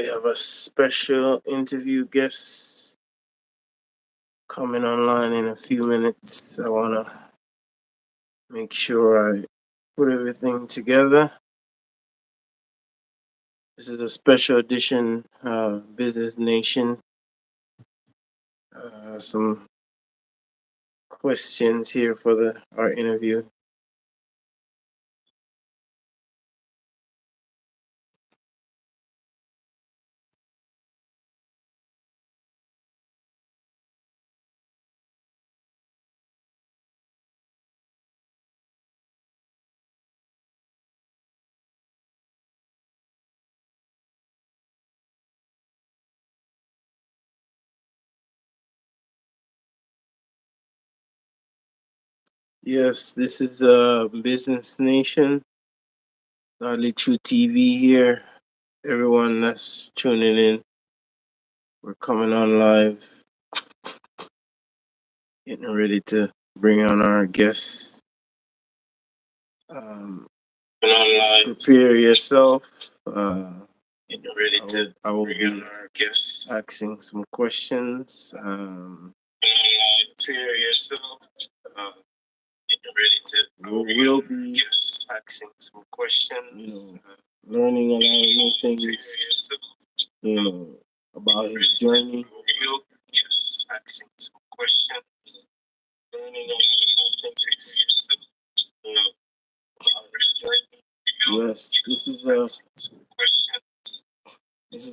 We have a special interview guest coming online in a few minutes. I want to make sure I put everything together. This is a special edition Business Nation. Some questions here for our interview. Yes, this is Business Nation, Godly True TV here. Everyone that's tuning in, we're coming on live, getting ready to bring on our guests. Prepare yourself. Getting ready to I will bring on our guests, asking some questions. Prepare yourself. Getting ready to we will be asking some questions. Learning a lot of new things. About his journey. Asking some questions. Learning a lot of new things. About his journey. Yes, this is a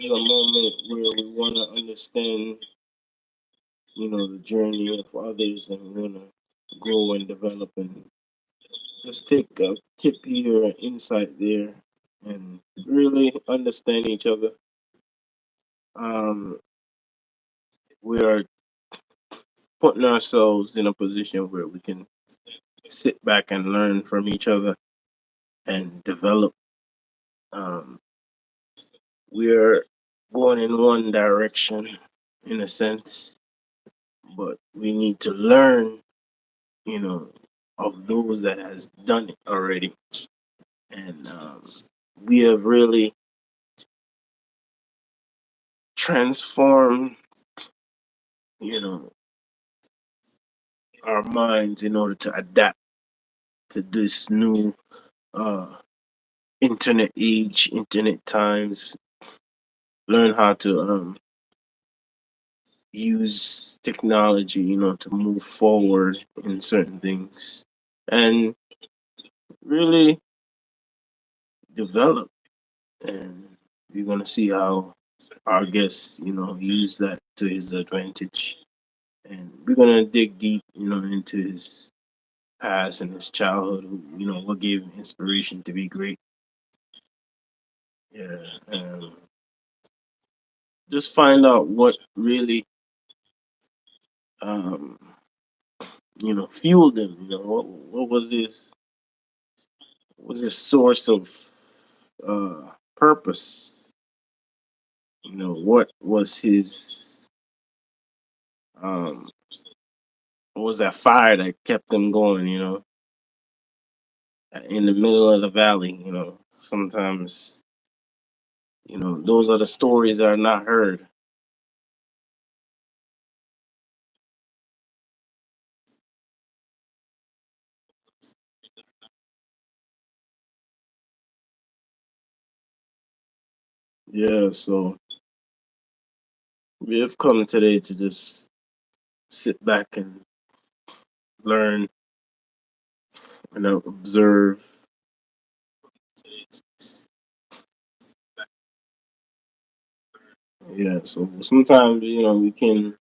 moment where we want to understand, the journey of others, and we want to grow and develop, and just take a tip here, an insight there, and really understand each other. Um, we are putting ourselves in a position where we can sit back and learn from each other and develop. Um, we are going in one direction, in a sense, but we need to learn, of those that has done it already, and we have really transformed, you know, our minds in order to adapt to this new uh, internet age, internet times. Learn how to use technology, to move forward in certain things, and really develop. And we're gonna see how our guests, use that to his advantage. And we're gonna dig deep, into his past and his childhood. What gave him inspiration to be great. Yeah, just find out what really, um, fueled him. What was his source of purpose. What was his um, what was that fire that kept him going? In the middle of the valley. Sometimes those are the stories that are not heard. Yeah, so we have come today to just sit back and learn and observe. Yeah, so sometimes we can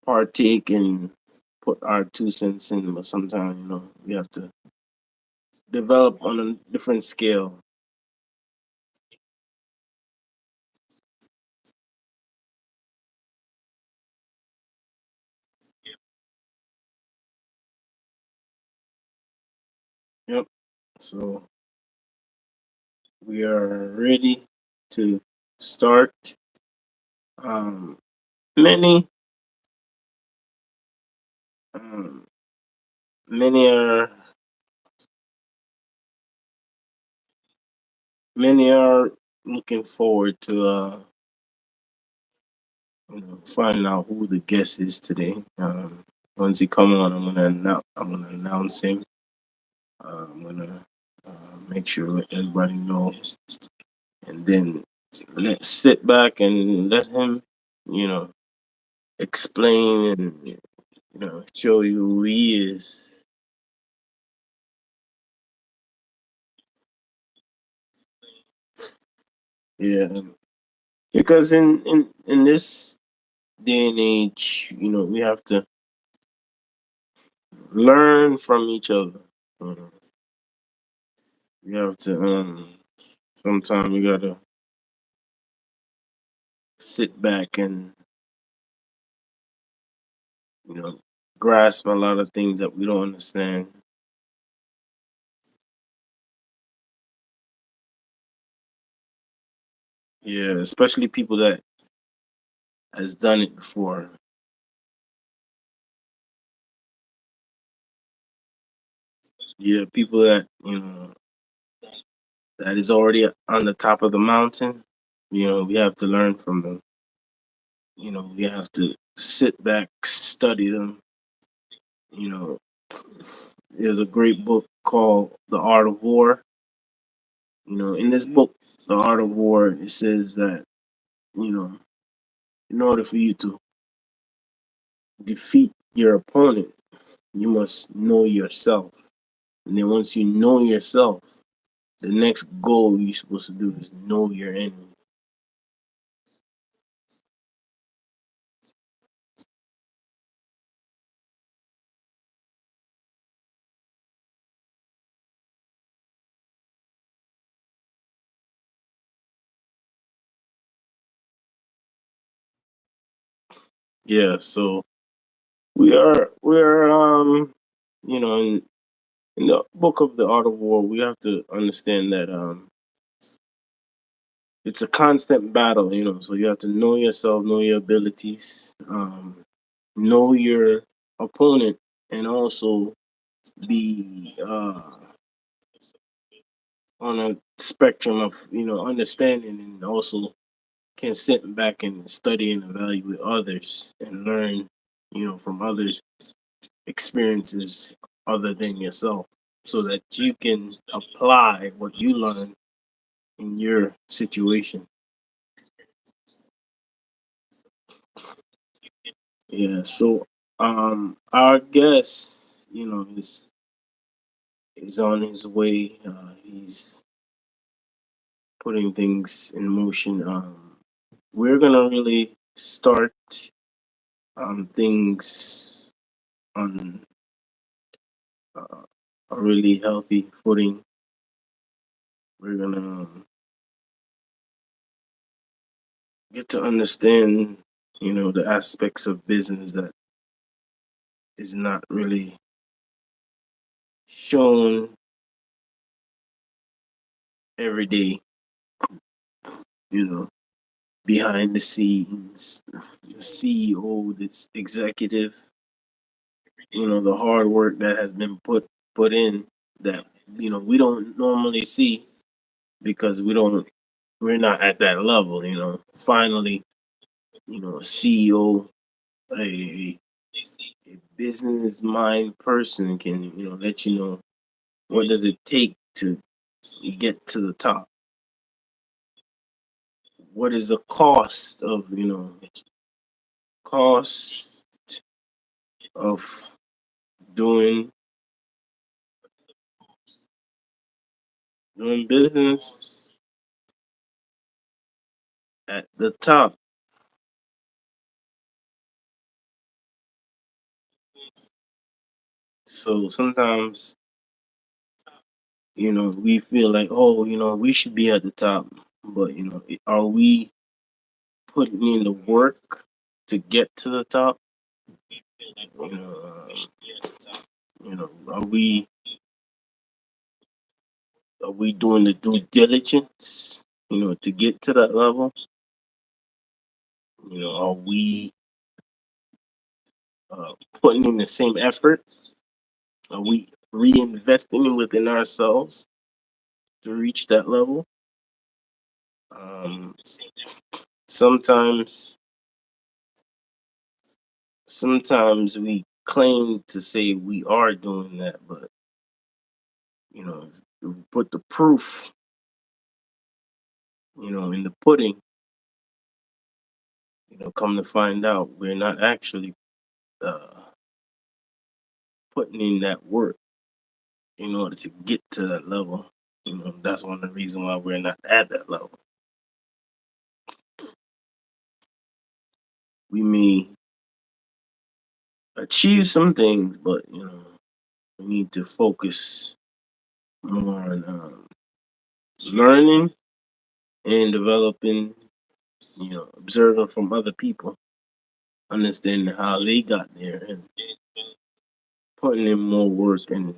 partake and put our 2 cents in, but sometimes we have to develop on a different scale. Yep. So we are ready to start. Um, many, um, many are looking forward to finding out who the guest is today. Once he come on, I'm gonna announce him. I'm gonna make sure let everybody know, and then let's sit back and let him, you know, explain and show you who he is. Yeah, because in this day and age, we have to learn from each other. Uh, you have to sometimes you gotta sit back and you know grasp a lot of things that we don't understand. Yeah, especially people that has done it before. Yeah, people that that is already on the top of the mountain. We have to learn from them. We have to sit back, study them. You know, there's a great book called The Art of War. In this book, The Art of War, it says that, you know, in order for you to defeat your opponent, you must know yourself. And then once you know yourself, the next goal you're supposed to do is know your enemy. Yeah, so we are in the book of the Art of War, we have to understand that it's a constant battle, so you have to know yourself, know your abilities, know your opponent, and also be on a spectrum of understanding, and also can sit back and study and evaluate others and learn from others experiences other than yourself, so that you can apply what you learn in your situation. Yeah, so our guest is on his way. He's putting things in motion. We're gonna really start things on uh, a really healthy footing. We're gonna get to understand, the aspects of business that is not really shown every day. You know, behind the scenes, the CEO, this executive. The hard work that has been put in that we don't normally see because we're not at that level. Finally, a CEO, a a business mind person can let you know what does it take to get to the top. What is the cost of cost of doing business at the top. So sometimes we feel like, oh, we should be at the top, but are we putting in the work to get to the top? You know, are we doing the due diligence? To get to that level. Are we putting in the same effort? Are we reinvesting within ourselves to reach that level? Um, sometimes, sometimes we claim to say we are doing that, but if we put the proof, in the pudding, come to find out we're not actually uh, putting in that work in order to get to that level. That's one of the reasons why we're not at that level. We may achieve some things, but we need to focus more on learning and developing. Observing from other people, understanding how they got there, and putting in more work, and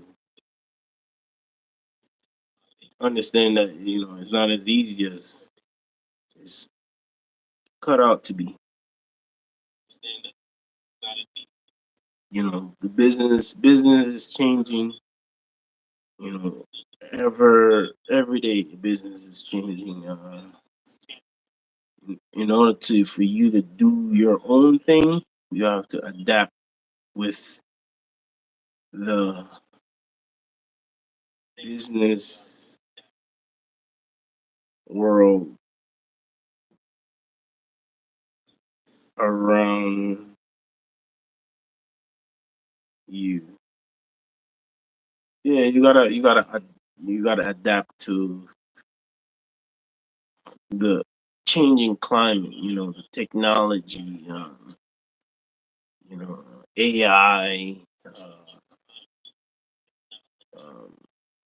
understand that it's not as easy as it's cut out to be. The business is changing. You know, every day business is changing. In order for you to do your own thing, you have to adapt with the business world around you. Yeah, you gotta adapt to the changing climate. The technology. AI. Um,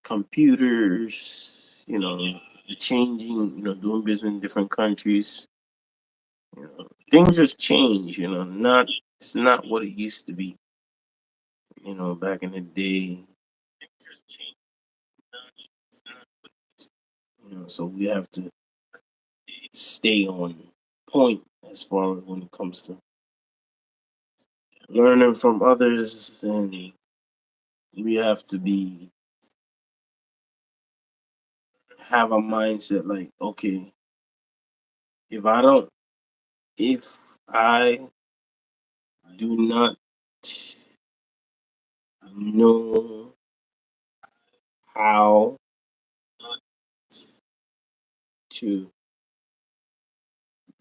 computers. The changing. Doing business in different countries. Things just change. Not it's not what it used to be. Back in the day. So we have to stay on point as far as when it comes to learning from others, and we have to be have a mindset like, okay, if I don't if I do not know how to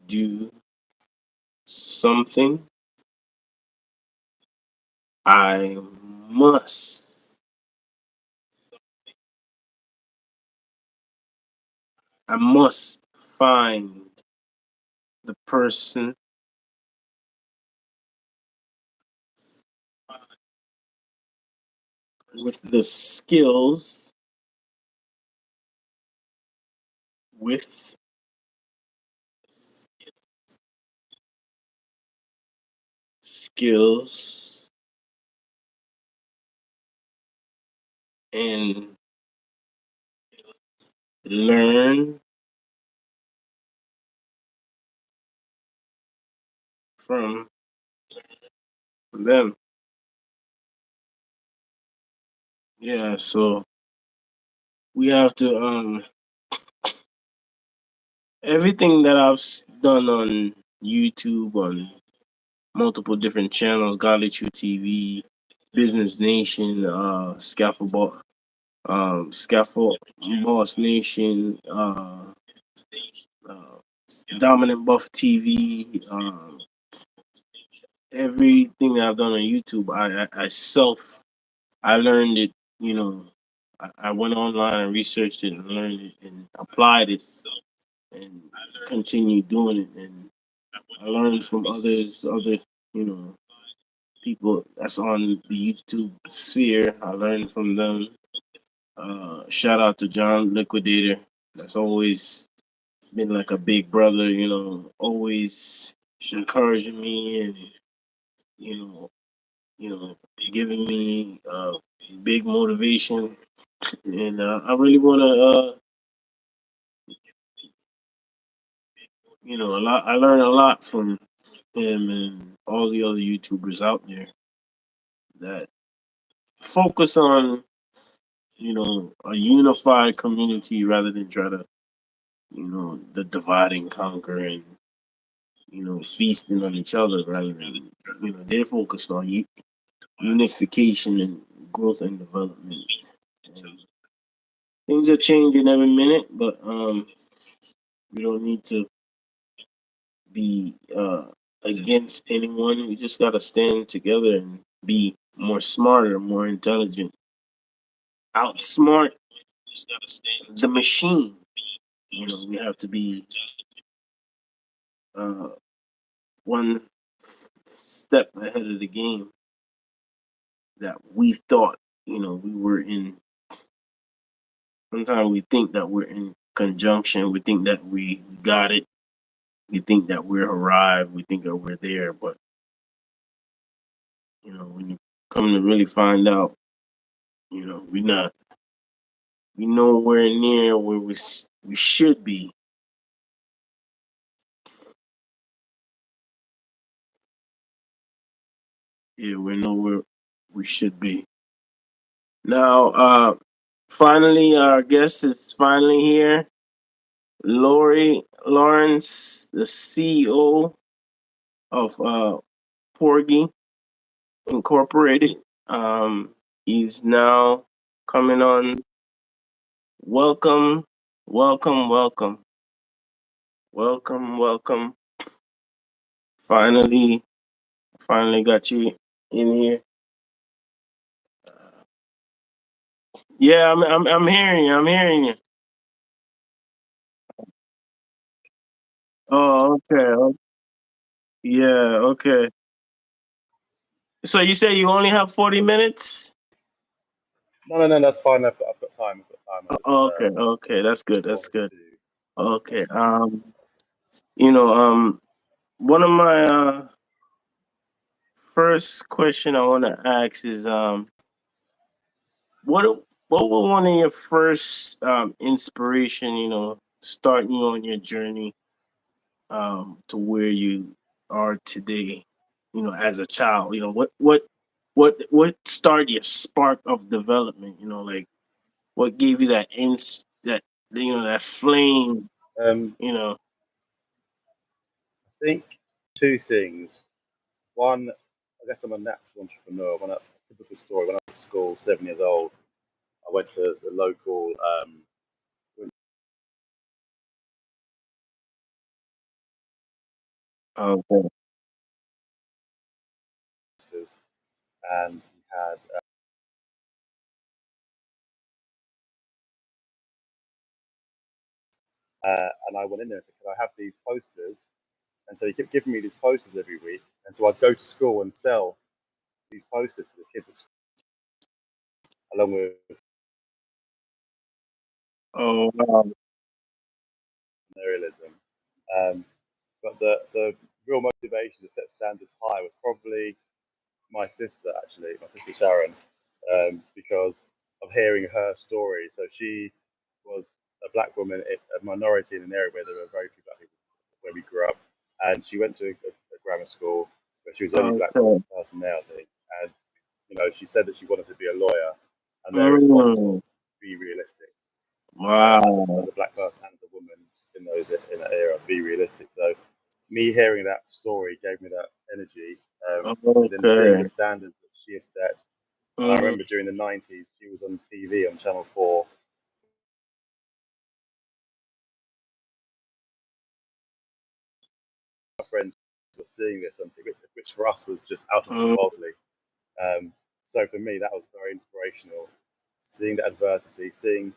do something, I must I must find the person with the skills, with skills, and learn from them. Yeah, so we have to everything that done on YouTube, on multiple different channels, Godly True TV, Business Nation, Scaffold Boss Nation, uh, Dominant Buff TV, everything that I've done on YouTube, I learned it. You know, I went online and researched it and learned it and applied it and continued doing it. And I learned from other you know people that's on the YouTube sphere. I learned from them. Shout out to John Liquidator. That's always been like a big brother. Always encouraging me and you know you know giving me big motivation. And I really want to a lot. I learned a lot from him and all the other YouTubers out there that focus on a unified community rather than try to the divide and conquer and feasting on each other rather than they're focused on unification and growth and development. And things are changing every minute, but we don't need to be against anyone. We just gotta stand together and be more smarter, more intelligent, outsmart the machine. We have to be uh, one step ahead of the game that we thought, we were in. Sometimes we think that we're in conjunction. We think that we got it. We think that we're arrived. We think that we're there. But, when you come to really find out, we're not, we nowhere near where we should be. Yeah, we're nowhere we should be. Now, finally, our guest is finally here. Lori Lawrence, the CEO of Porgy Incorporated. He's now coming on. Welcome, welcome, welcome, welcome, welcome. Finally, finally got you in here. Yeah, I'm hearing you. I'm hearing you. Oh, okay. Yeah, okay. So you say you only have 40 minutes? No, that's fine. I've got time. I've got time. I just Okay, okay, that's good. That's wanted good. to Okay. get to this. One of my first question I want to ask is what were one of your first inspiration, starting you on your journey to where you are today, as a child? What started your spark of development, like what gave you that that flame, you know? I think two things. One, I guess I'm a natural entrepreneur. Typical story. When I was at school, 7 years old, I went to the local Okay. Winchesters, and we had and I went in there and said, "Can I have these posters?" And so he kept giving me these posters every week, and so I'd go to school and sell these posters to the kids at school, along with Oh wow. entrepreneurialism. Um, but the real motivation to set standards high was probably my sister, actually, my sister Sharon, because of hearing her story. So she was a black woman, a minority in an area where there were very few black people where we grew up, and she went to a grammar school where she was the only black Okay. person there, I think. And she said that she wanted to be a lawyer, and their response Mm, was, "Be realistic." As wow. a black person and as a woman in that era, be realistic. So me hearing that story gave me that energy, and then seeing Okay. the standards that she has set. And I Mm, remember during the 90s, she was on TV on Channel 4. My friends were seeing this on TV, which for us was just out of the mm, worldly. Um, so for me, that was very inspirational. Seeing the adversity, seeing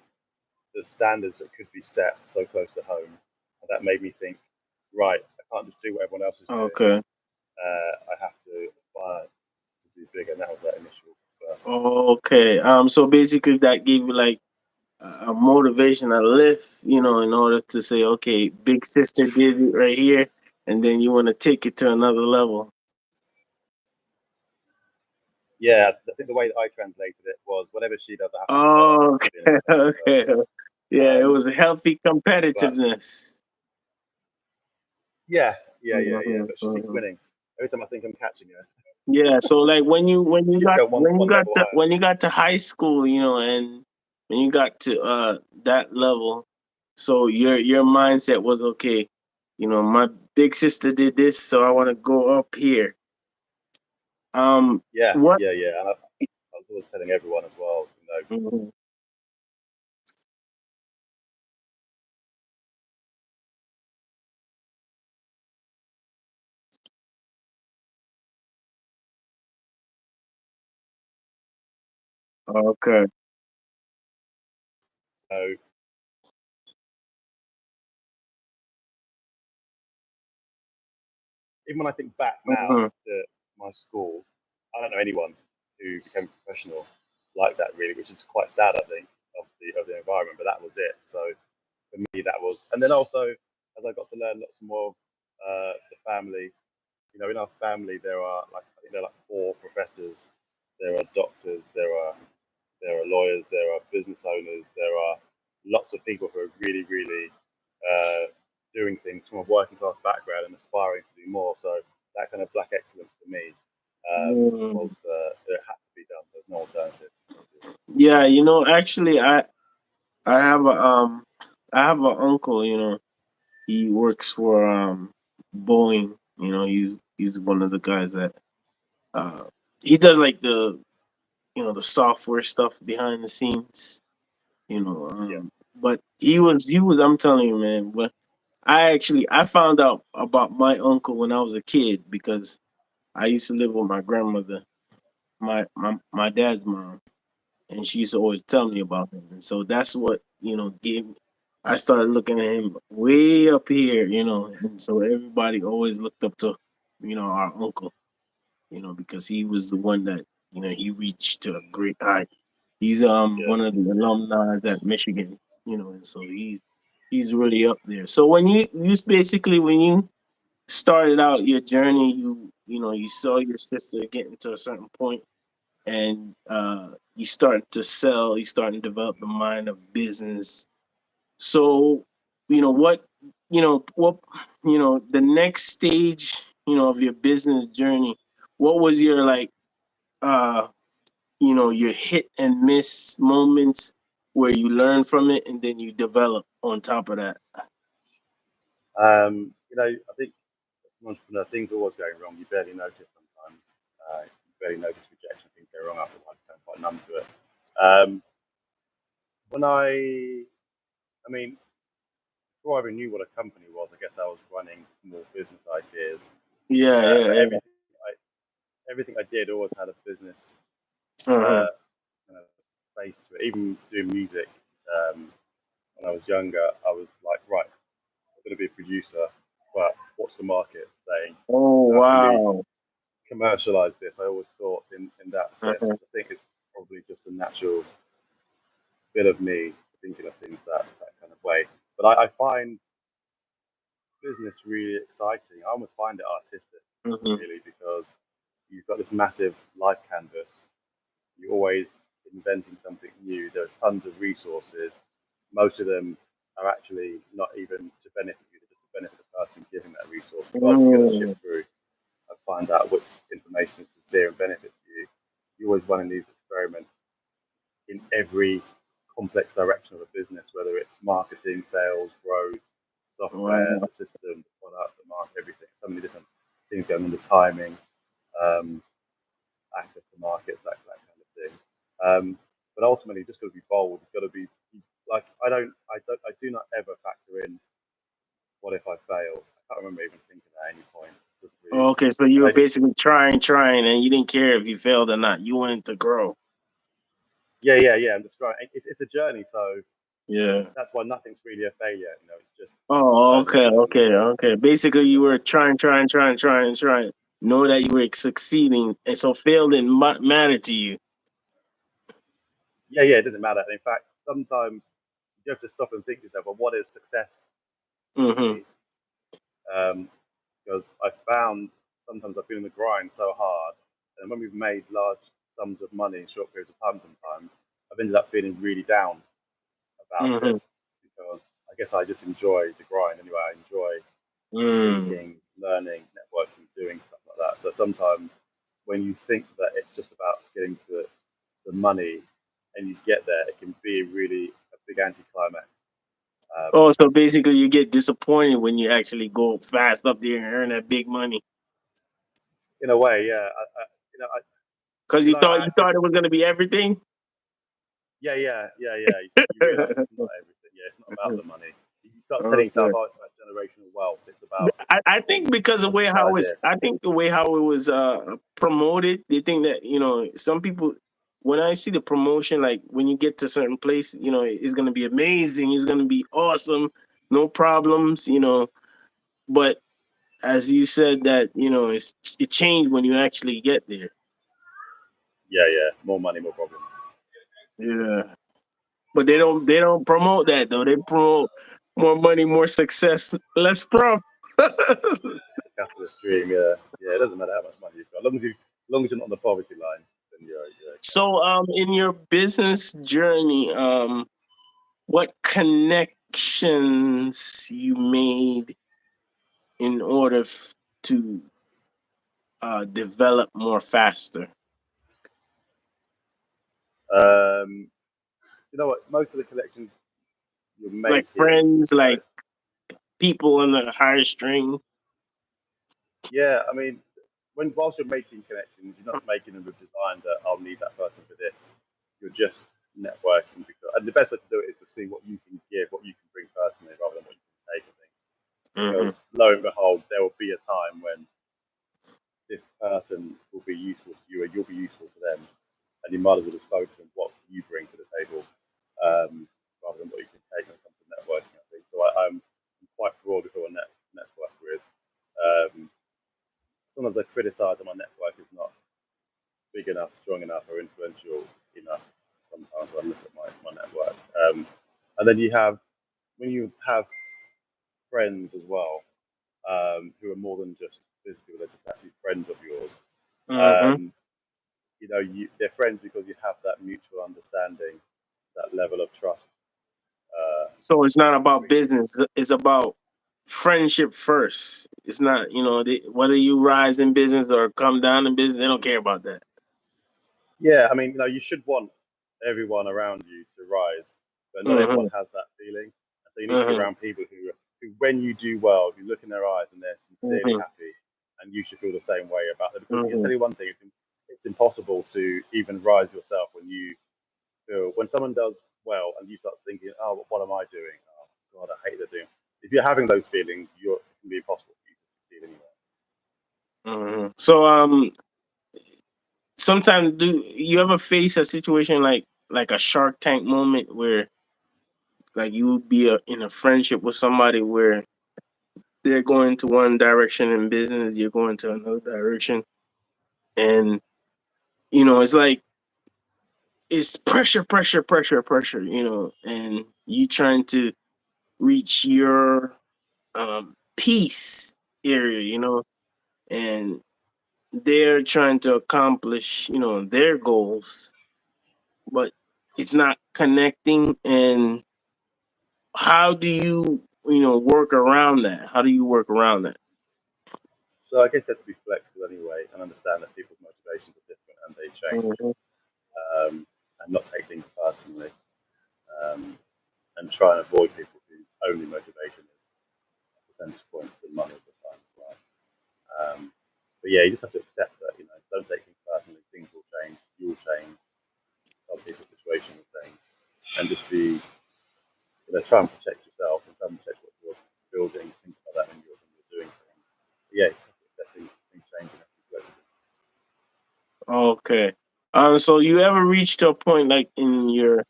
the standards that could be set so close to home, and that made me think, right, I can't just do what everyone else is doing. okay. I have to aspire to do bigger, and that was that initial burst. Okay. So basically that gave you like a motivation, a lift, in order to say, okay, big sister did it right here, and then you want to take it to another level. Yeah, I think the way that I translated it was whatever she does, I have to do better, Oh, being an okay, independent okay. person. Yeah, it Um, was a healthy but competitiveness. yeah, yeah. Mhm, But she keeps mhm. winning. Every time I think I'm catching her, Yeah, so like she's just going one level higher. when you got to high school, and when you got to that level, So your mindset was okay. My big sister did this, so I want to go up here. Yeah, What? yeah, yeah. And I was always telling everyone as well, Mhm. Okay. so even when I think back now Mhm. to my school, I don't know anyone who became professional like that really, which is quite sad, I think, of the environment. But that was it. So for me, that was, and then also as I got to learn lots more of the family. In our family there are like I think there are like four professors, there are doctors, there are lawyers, there are business owners, there are lots of people who are really, really doing things from a working class background and aspiring to do more. So that kind of black excellence for me Mm. was it had to be done. There's no alternative. Yeah, actually, I have a uncle. He works for Boeing. He's one of the guys that uh he does like the software stuff behind the scenes. You know, Yeah, but he was. I'm telling you, man. But I found out about my uncle when I was a kid because I used to live with my grandmother, my dad's mom, and she used to always tell me about him. And so that's what gave. I started looking at him way up here, and so everybody always looked up to, our uncle, because he was the one that he reached to a great height. He's yeah. one of the alumni at Michigan, and so he's really up there. So when you started out your journey, you saw your sister getting to a certain point, and you start to sell, you start to develop the mind of business. So what the next stage of your business journey. What was your like uh your hit and miss moments where you learn from it and then you develop on top of that? I think as an entrepreneur, things are always going wrong. You barely notice sometimes. You barely notice rejection. Things go wrong after a while. You become quite numb to it. Um, when I mean, before I even knew what a company was, I guess I was running small business ideas. Yeah, yeah, But yeah. everything I did always had a business Uh-huh. uh, kind of face to it. Even doing music, um, when I was younger, I was like, right, I'm going to be a producer, but what's the market saying? Oh How can we wow. commercialize this? I always thought in that sense, Uh-huh. which I think is probably just a natural bit of me thinking of things that kind of way. But I find business really exciting. I almost find it artistic, Mhm. really, because you've got this massive life canvas. You're always inventing something new. There are tons of resources. Most of them are actually not even to benefit you, they're just to benefit the person giving that resource. Whilst you've got to Mm. shift through and find out which information is sincere and benefits you, you're always running these experiments in every complex direction of a business, whether it's marketing, sales, growth, software, Wow. the system, the product, the market, everything. So many different things going on, the timing, um, access to markets, that kind of thing. But ultimately, you've just got to be bold. You've got to be like I do not ever factor in what if I fail. I can't remember even thinking at any point. It doesn't really, Okay, so you and were I just basically trying, and you didn't care if you failed or not. You wanted to grow. yeah, yeah, yeah. I'm just growing. It's a journey, so Yeah. that's why nothing's really a failure. It's just Oh, learning okay, as you go okay, along. okay. Basically, you were trying, know that you were succeeding, and so fail didn't matter to you. Yeah, yeah. It doesn't matter. And in fact, sometimes you have to stop and think to yourself, well, what is success for Mm-hmm. me? Um, because I found sometimes I've been in the grind so hard, and when we've made large sums of money in short periods of time, sometimes I've ended up feeling really down about Mm-hmm. it because I guess I just enjoy the grind anyway. I enjoy Mm. thinking, learning, networking, doing stuff like that. So sometimes when you think that it's just about getting to the money and you get there, it can be really a big anticlimax. Oh, so basically you get disappointed when you actually go fast up there and earn that big money In a way, yeah. I because because I you actually thought it was gonna be everything. yeah. You realize it's not everything. Yeah, it's not about the money. You start telling yourself, Okay. oh, it's about generational wealth. It's about I think because of way about how it's, this. I think the way how it was promoted, they think that, you know, some people, when I see the promotion, like when you get to certain place, you know, it's gonna be amazing, it's gonna be awesome, no problems, you know. But as you said that, you know, it changed when you actually get there. Yeah. More money, more problems. Yeah. But they don't promote that though. They promote more money, more success, less problem. Capitalist dream. Yeah. It doesn't matter how much money you've got, as long as you're not on the poverty line, then you're okay. So in your business journey, what connections you made in order to develop more faster? You know what? Most of the collections you're Like making, friends, you know, like people on the higher string. yeah. I mean, whilst you're making connections, you're not making them with design that I'll need that person for this. You're just networking because, and the best way to do it is to see what you can give, what you can bring personally, rather than what you can take. I think because Hmm. lo and behold, there will be a time when this person will be useful to you, and you'll be useful to them, and you might as well just focus on what you bring to the table, rather than what you can take when it comes to networking. I think so. I'm quite broad with who I network with. Um, Sometimes I criticise that my network is not big enough, strong enough, or influential enough. Sometimes when I look at my network, and then you have when you have friends as well, who are more than just physical; they're just actually friends of yours. Hmm. Um, they're friends because you have that mutual understanding, that level of trust So it's not about between you. business. It's about friendship first. It's not, you know, whether you rise in business or come down in business, they don't care about that. Yeah, I mean, you should want everyone around you to rise, but not everyone Hmm. has that feeling. So you need to be Hmm. around people who when you do well, you look in their eyes and they're sincerely Hmm. happy, and you should feel the same way about them. Because I Hmm. tell you one thing, it's impossible to even rise yourself when you feel when someone does well and you start thinking, oh, what am I doing? Oh God, I hate that doing. If you're having those feelings, it can be impossible for you to succeed anyway. Hmm. So sometimes do you ever face a situation like a Shark Tank moment where like you would be in a friendship with somebody where they're going to one direction in business, you're going to another direction, and you know it's like it's pressure, you know, and you trying to reach your peace area, you know, and they're trying to accomplish, you know, their goals, but it's not connecting. And how do you, you know, work around that? How do you work around that? So I guess you have to be flexible anyway and understand that people's motivations are different and they change, Mhm. and not take things personally, um, and try and avoid people whose only motivation is percentage points and money at the time as well. Um, but yeah, you just have to accept that, don't take things personally. Things will change. You'll change. Other people's situation will change, and just be, try and protect yourself and try and protect what you're building. Think about that when you're doing things. But yeah, you just have to accept things change and have to be flexible. Okay. So you ever reached to a point like in your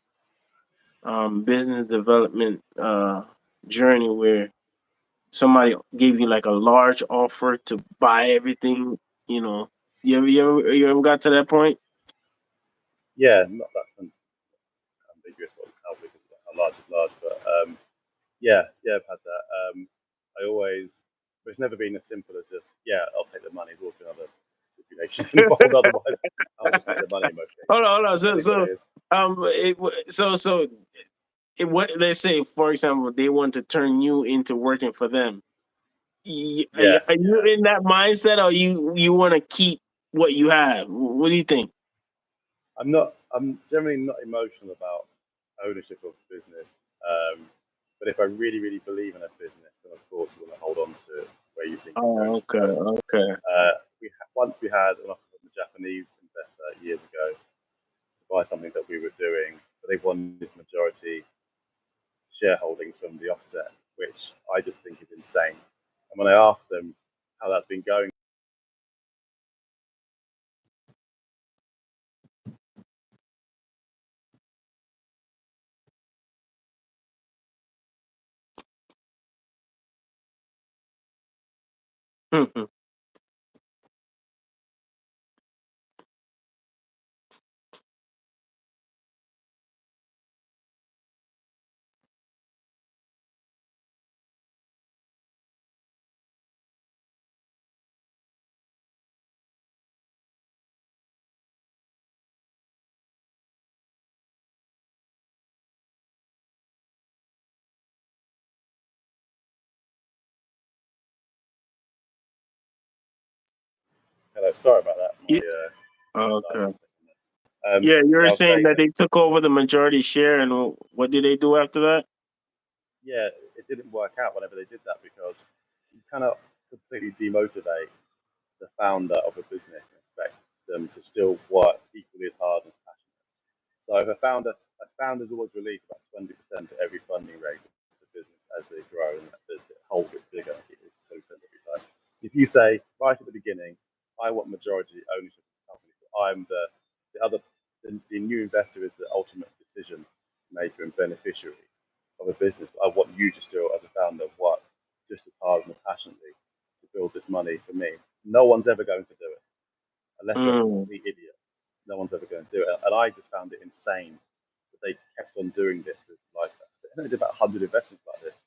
business development journey where somebody gave you like a large offer to buy everything, you know? You ever got to that point? Yeah, not that ambiguous how big is how large is large, but yeah, I've had that. I always, it's never been as simple as just I'll take the money. There's always been other stipulations involved. Otherwise, I'll just take the money in most cases. Hold on. Depending what it is. What, let's say for example they want to turn you into working for them. Yeah, Are you in that mindset, or you want to keep what you have? What do you think? I'm not. I'm generally not emotional about ownership of business. But if I really, really believe in a business, then of course you want to hold on to where you think it's going Oh, to okay, go. okay. Once we had an offer from a Japanese investor years ago to buy something that we were doing, but they wanted majority shareholdings from the offset, which I just think is insane. And when I asked them how that's been going, Mhm. hello, sorry about that. My Yeah, okay. device was taking that. Yeah, you Yeah, were I was saying saying that that. they took over the majority share, and what did they do after that? Yeah, it didn't work out whenever they did that because you cannot completely demotivate the founder of a business and expect them to still work equally as hard and as passionate. So if a founder's always release about 20% of every funding raise of the business as they grow and the whole gets bigger, it's 20% every time. If you say right at the beginning, I want majority ownership of this company, so I'm the other the new investor is the ultimate decision maker and beneficiary of a business. But I want you to still, as a founder, work just as hard and passionately to build this money for me. No one's ever going to do it unless you're a Mm, complete idiot. No one's ever going to do it. And I just found it insane that they kept on doing this. Like, I think they did about 100 investments like this.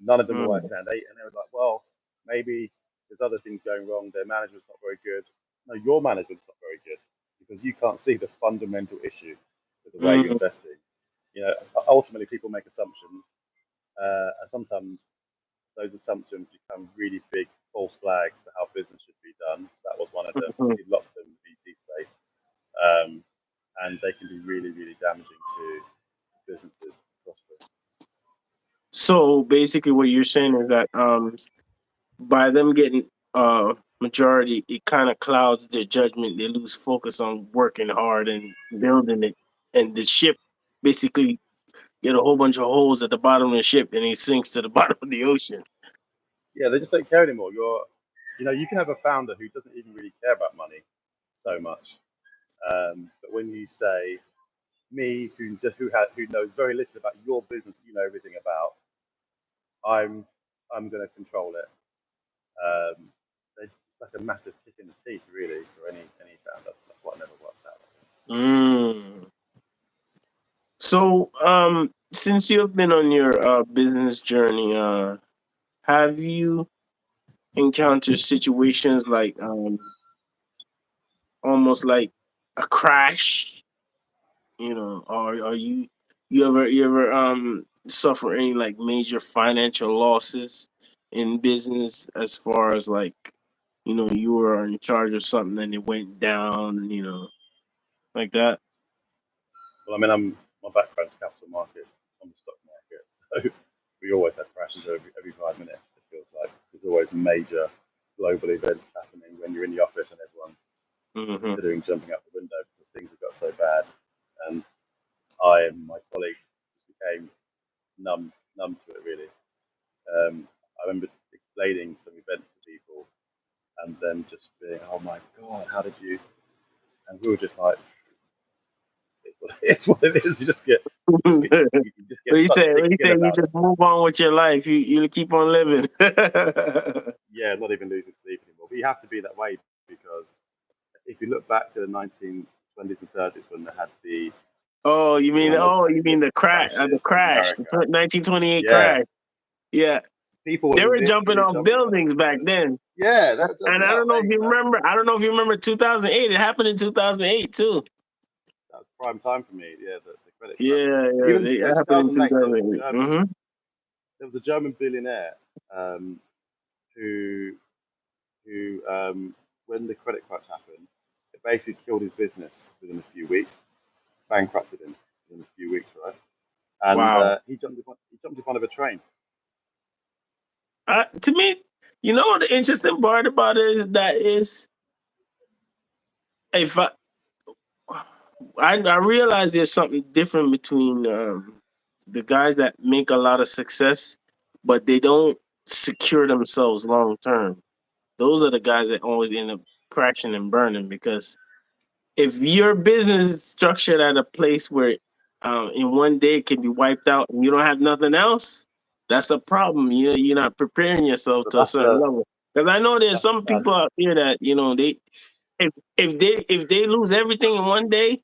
None of them were mm, working out. And they were like, well, maybe there's other things going wrong. Their management's not very good. No, your management's not very good because you can't see the fundamental issues with the way you're mm, investing. You know, ultimately, people make assumptions, and sometimes those assumptions become really big false flags for how business should be done. That was one of them. I mhm. see lots of them in the VC space, um, and they can be really, really damaging to businesses prospering. So basically, what you're saying is that by them getting majority, it kind of clouds their judgment. They lose focus on working hard and building it, and the ship basically get a whole bunch of holes at the bottom of the ship, and it sinks to the bottom of the ocean. Yeah, they just don't care anymore. You can have a founder who doesn't even really care about money so much, but when you say me, who knows very little about your business, that you know everything about, I'm I'm going to control it. Um, it's like a massive kick in the teeth, really, for any founder. That's what never works out. Mm. So, since you've been on your business journey, have you encountered situations like almost like a crash? You know, or are you ever suffer any like major financial losses in business as far as like you were in charge of something and it went down, like that? Well, I mean, my background's capital markets, on the stock market, so we always have crashes every 5 minutes. It feels like there's always major global events happening when you're in the office and everyone's Hmm. considering jumping out the window because things have got so bad. And I and my colleagues just became numb to it really. I remember explaining some events to people and then just being, oh my god, how did you? And we were just like, it's what it is. You just get What you such say? thick What you skin say? You about it. just move on with your life. You keep on living. Yeah, not even losing sleep anymore. But you have to be that way because if you look back to the 1920s and 30s when they had the Oh, you mean one of the most the famous crash? The crashes in crash, the America, 1928 yeah, crash. Yeah, people were they were jumping literally off jumping off buildings back windows. then. Yeah, they were And jumping I out. don't know if Hey, you man, remember. I don't know if you remember 2008. It happened in 2008 too. that was prime time for me. Yeah, the credit crunch. Yeah, yeah, Even it happened in 2008, two 2008. there was a German billionaire um, who when the credit crunch happened, it basically killed his business within a few weeks, bankrupted him within a few weeks, right? and Wow. he jumped in front of a train. To me, you know what the interesting part about it is that is if I realize there's something different between the guys that make a lot of success, but they don't secure themselves long term. Those are the guys that always end up crashing and burning because if your business is structured at a place where in one day it can be wiped out and you don't have nothing else, that's a problem. You're not preparing yourself But to a certain level. Because I know there's that's the some sad. people out here that they if they lose everything in one day,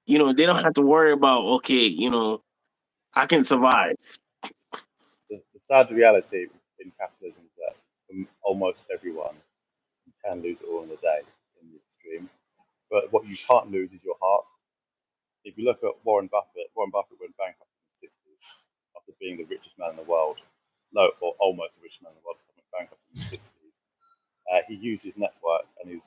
they don't have to worry about okay, I can survive. The sad reality in capitalism is that almost everyone can lose it all in a day in the extreme. But what you can't lose is your heart. If you look at Warren Buffett went bankrupt in the 60s after being the richest man in the world. No, or almost the richest man in the world, went bankrupt in the 60s. He used his network and he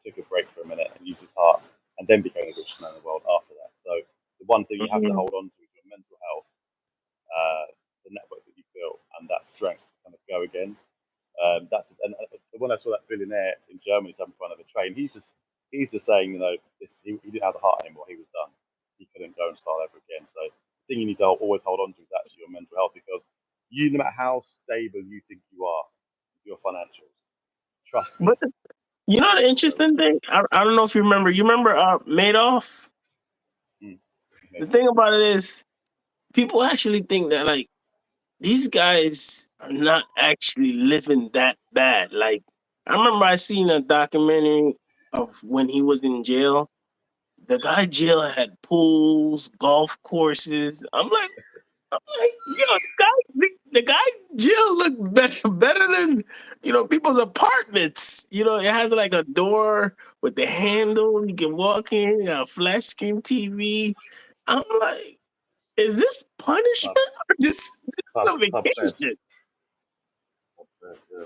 took a break for a minute and used his heart and then became the richest man in the world after that. So the one thing you have to Mhm. hold on to is your mental health, the network that you built, and that strength to kind of go again. So when I saw that billionaire in Germany jump in front of a train, he's just saying, he didn't have the heart anymore. He was done. He couldn't go and start ever again. So the thing you need to always hold on to is actually your mental health, because no matter how stable you think you are, your financials, trust me. But you know the interesting thing, I don't know if you remember. You remember Madoff? Mm, The thing about it is, people actually think that like these guys are not actually living that bad. Like I remember I seen a documentary of when he was in jail. The guy jail had pools, golf courses. I'm like, yo, the guy jail looked better than people's apartments. It has like a door with the handle. You can walk in. You got a flat screen TV. I'm like, is this Club, punishment or this is club, a club fed. vacation? Club fed, yeah.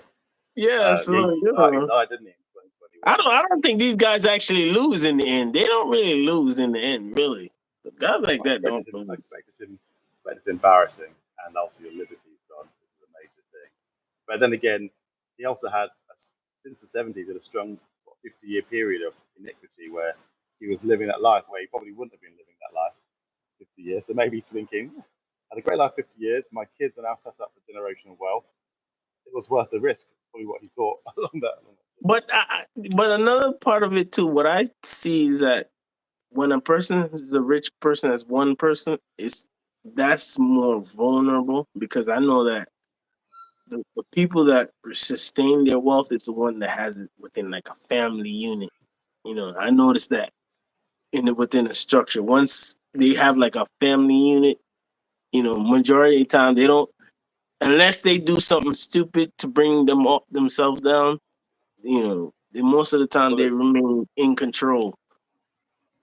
Yeah, Yeah, so he died, didn't he, in I 2021? don't I don't think these guys actually lose in the end. They don't really lose in the end, really. Guys like I that expect don't it's, I lose. expect it's embarrassing, and also your liberty's gone, which is a major thing. But then again, he also had, since the 70s, had a strong 50-year period of iniquity where he was living that life where he probably wouldn't have been living that life 50 years. So maybe he's thinking, I had a great life 50 years. My kids are now set up for generational wealth. It was worth the risk. That's probably what he thought along that. But but another part of it too, what I see is that when a person is a rich person as one person, that's more vulnerable because I know that the people that sustain their wealth is the one that has it within like a family unit. I noticed that within a structure. Once they have like a family unit, majority of the time they don't unless they do something stupid to bring themselves down, most of the time Well, they it's remain in control.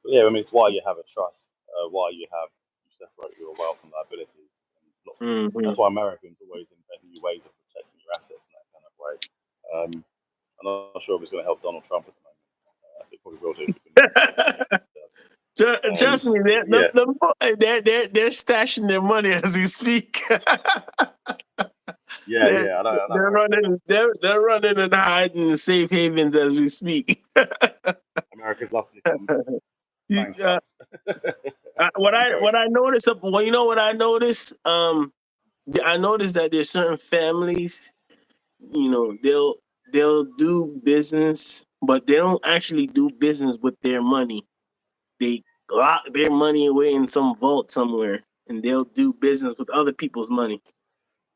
yeah. I mean, it's why you have a trust. Why you separate your wealth and liabilities. And Hmm. that's why Americans always invent new ways of protecting your assets in that kind of way. I'm not sure if it's going to help Donald Trump at the moment. It probably will do if we can does. Trust me, But yeah, they're stashing their money as we speak. yeah, they're, yeah. I know, they're right? running, they're running and hiding in safe havens as we speak. America's love to become You- uh, bankrupt what and I go what again. I notice, well, you know what I notice. I noticed that there's certain families, they'll do business, but they don't actually do business with their money. They lock their money away in some vault somewhere, and they'll do business with other people's money.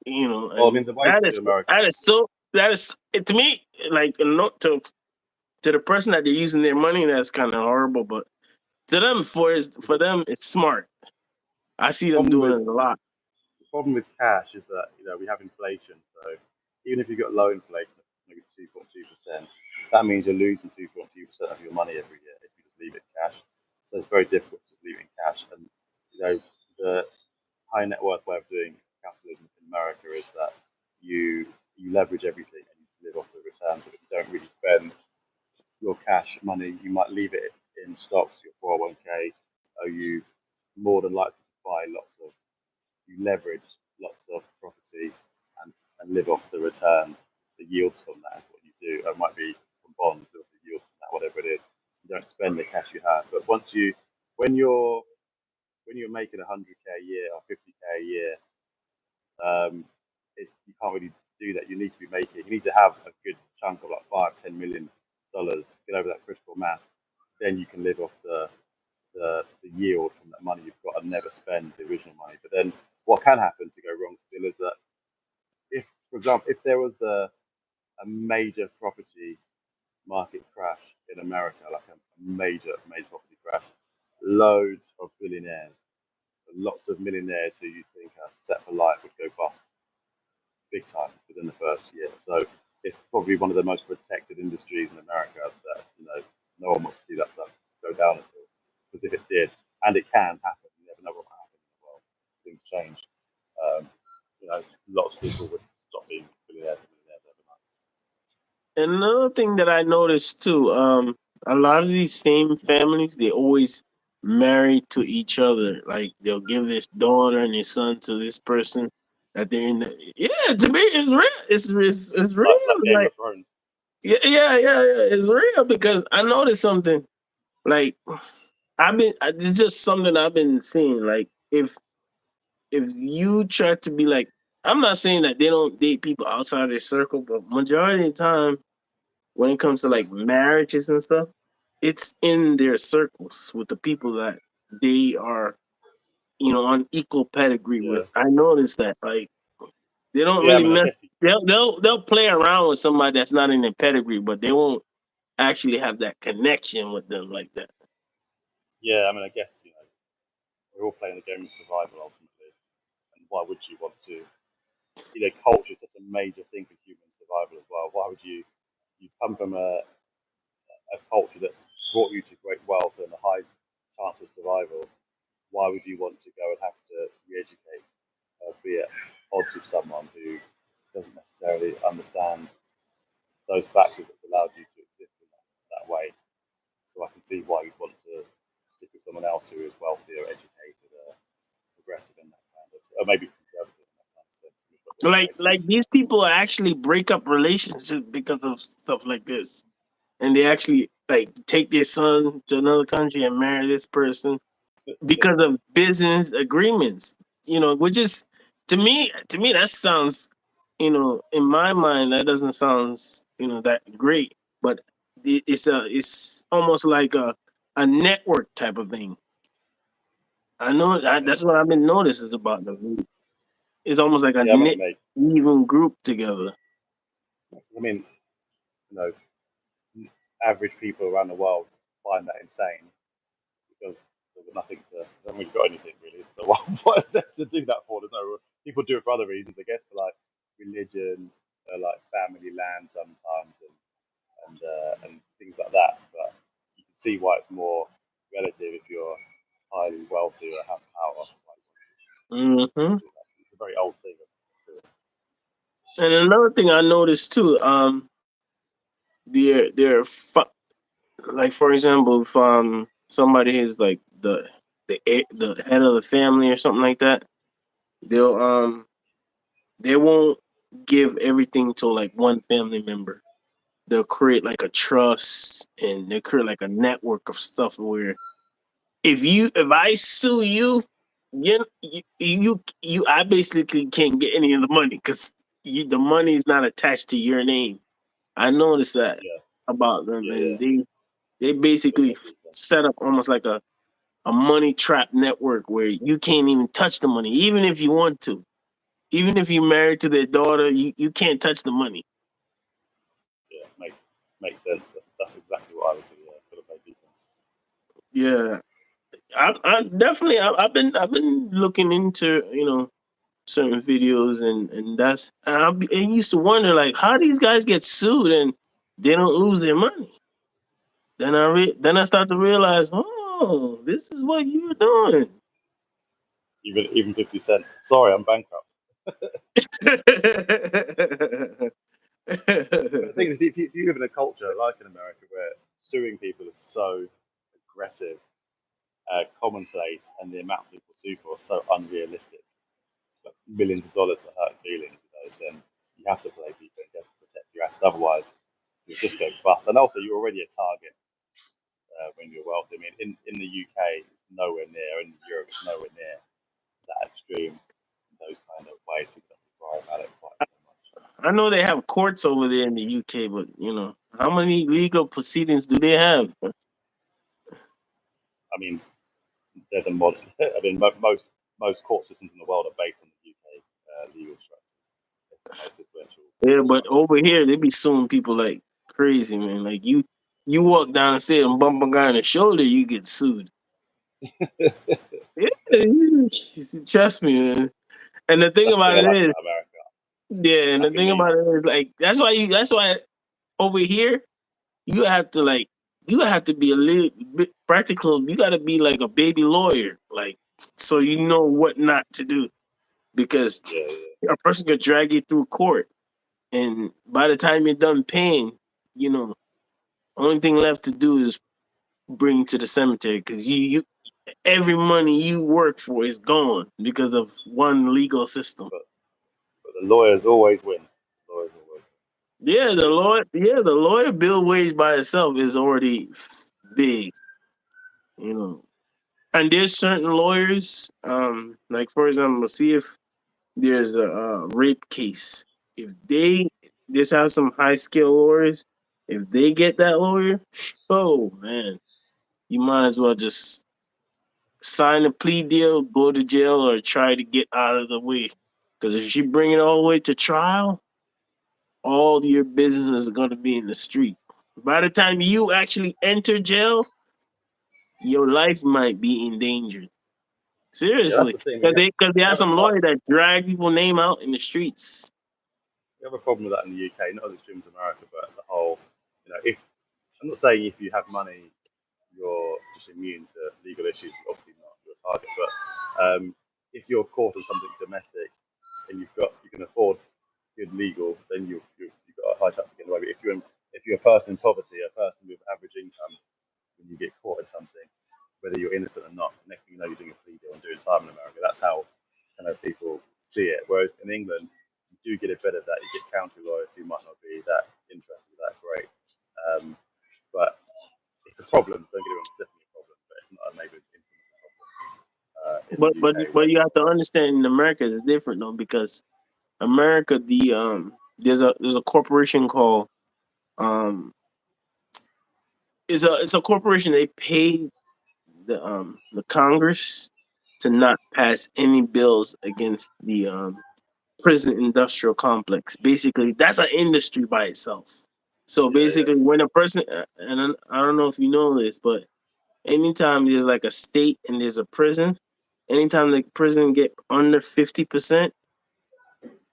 Well, I And mean, the way to America. that is to me like a note to the person that they're using their money. That's kind of horrible, but to them for them it's smart. I The see them problem doing with it a lot. the problem with cash is that we have inflation. So even if you've got low inflation, maybe 2.2%, that means you're losing 2.2% of your money every year if you just leave it cash. So it's very difficult to just leave it in cash. And the high net worth way of doing capitalism in America is that you leverage everything and you live off the returns, but you don't really spend your cash money. You might leave it in stocks, your 401k, or you more than likely to buy lots of you leverage lots of property and live off the returns, the yields from that is what you do. It might be from bonds, live off the yields from that, whatever it is. You don't spend the cash you have. But when you're making 100k a year or 50k a year, you can't really do that. You need to have a good chunk of like $5-10 million, get over that critical mass, then you can live off the yield from that money you've got and never spend the original money. But then what can happen to go wrong still is that if, for example, if there was a major property market crash in America, like a major property crash, loads of billionaires, lots of millionaires who you think are set for life would go bust big time within the first year. So it's probably one of the most protected industries in America that no one wants to see that stuff go down at all. Because if it did, and it can happen, you never know what will happen in the world. Things change. Lots of people would stop being billionaires and millionaires overnight. And another thing that I noticed too, a lot of these same families, they always married to each other. Like they'll give this daughter and their son to this person that they're in. Yeah, to me, it's real. It's real. Like Game Like of Thrones. yeah. It's real because I noticed something. Like it's just something I've been seeing. Like if you try to be like, I'm not saying that they don't date people outside their circle, but majority of the time when it comes to like marriages and stuff, it's in their circles with the people that they are, on equal pedigree Yeah. with. I noticed that like they don't Yeah, I really mean, I mess. guess They'll play around with somebody that's not in their pedigree, but they won't actually have that connection with them like that. I guess we're all playing the game of survival ultimately, and why would you want to? Culture is such a major thing for human survival as well. Why would you come from a culture that's brought you to great wealth and a high chance of survival? Why would you want to go and have to re-educate, be at odds with someone who doesn't necessarily understand those factors that's allowed you to exist in that way? So I can see why you'd want to stick with someone else who is wealthier, educated, progressive in that kind of, or maybe conservative in that kind of sense. Like these people actually break up relationships because of stuff like this, and they actually like take their son to another country and marry this person because of business agreements. Which is to me that sounds, in my mind that doesn't sound, that great, but it's almost like a network type of thing. I know that's what I've been noticing about them. It's almost like a Yeah, I mean, it knit makes. even group together. I mean, you know, average people around the world find that insane because they've got nothing to. They haven't really got anything really. So what is there to do that for? There's no. People do it for other reasons, I guess, for like religion, like family land sometimes, and things like that. But you can see why it's more relative if you're highly wealthy or have power. Hmm. It's a very old thing. And another thing I noticed too, they're like, for example, if somebody is like the head of the family or something like that, they'll they won't give everything to like one family member. They'll create like a trust, and they'll create like a network of stuff where if I sue you, I basically can't get any of the money because the money is not attached to your name. I noticed that Yeah, about them, yeah, and they basically yeah. set up almost like a money trap network where you can't even touch the money, even if you want to. Even if you're married to their daughter, you can't touch the money. Yeah, makes sense. That's exactly what I would do. Yeah, for the play defense. Yeah, I definitely I've been looking into certain videos, and I used to wonder like how these guys get sued and they don't lose their money. Then I start to realize, oh, this is what you're doing. Even 50 Cent. Sorry, I'm bankrupt. But the thing is, if you live in a culture like in America where suing people is so aggressive, commonplace, and the amount of people sue for is so unrealistic, like, millions of dollars for hurt feelings, then you have to play defense. You have to protect your assets. Otherwise, you'll just go bust. And also, you're already a target when you're wealthy. I mean, in the UK, it's nowhere near. In Europe, it's nowhere near that extreme. In those kind of ways, people don't cry about it quite so much. I know they have courts over there in the UK, but how many legal proceedings do they have? I mean, they're the modern. I mean, most court systems in the world are based on the UK legal structures. It's the most influential. Yeah, but over here they be suing people like crazy, man. Like you walk down the stairs and bump a guy in the shoulder, you get sued. Yeah, trust me, man. And the thing That's about what I it like is, about America. yeah, and the thing about it is, like, that's why over here you have to be a little bit practical. You got to be like a baby lawyer, like, so you know what not to do, because Yeah. a person could drag you through court, and by the time you're done paying, only thing left to do is bring you to the cemetery, because you every money you work for is gone because of one legal system. But the lawyers always win. Yeah, the lawyer bill wage by itself is already big, And there's certain lawyers, like for example, see if there's a rape case. If they just have some high skill lawyers, if they get that lawyer, oh man, you might as well just sign a plea deal, go to jail, or try to get out of the way. Because if you bring it all the way to trial, all your business is going to be in the street. By the time you actually enter jail, your life might be endangered. Seriously, Yeah, that's the thing. because they have some lawyer that drag people name out in the streets. We have a problem with that in the UK, not as extreme as America, but the whole, if I'm not saying if you have money, you're just immune to legal issues. Obviously not, you're a target. But if you're caught on something domestic and you can afford good legal, then you've got a high chance of getting away. But if you're a person in poverty, a person with average income, when you get caught in something, whether you're innocent or not, next thing you know, you're doing a plea deal and doing time in America. That's how kind of people see it. Whereas in England, you do get it better that you get county lawyers who might not be that interested, that great. But it's a problem. Don't get me wrong, it's definitely a problem, but it's not a major influence problem. But you have to understand, in America it's different though, because America, there's a corporation called it's a corporation. They pay the Congress to not pass any bills against the prison industrial complex. Basically, that's an industry by itself. So basically, when a person, and I don't know if you know this, but anytime there's like a state and there's a prison, anytime the prison get under 50%,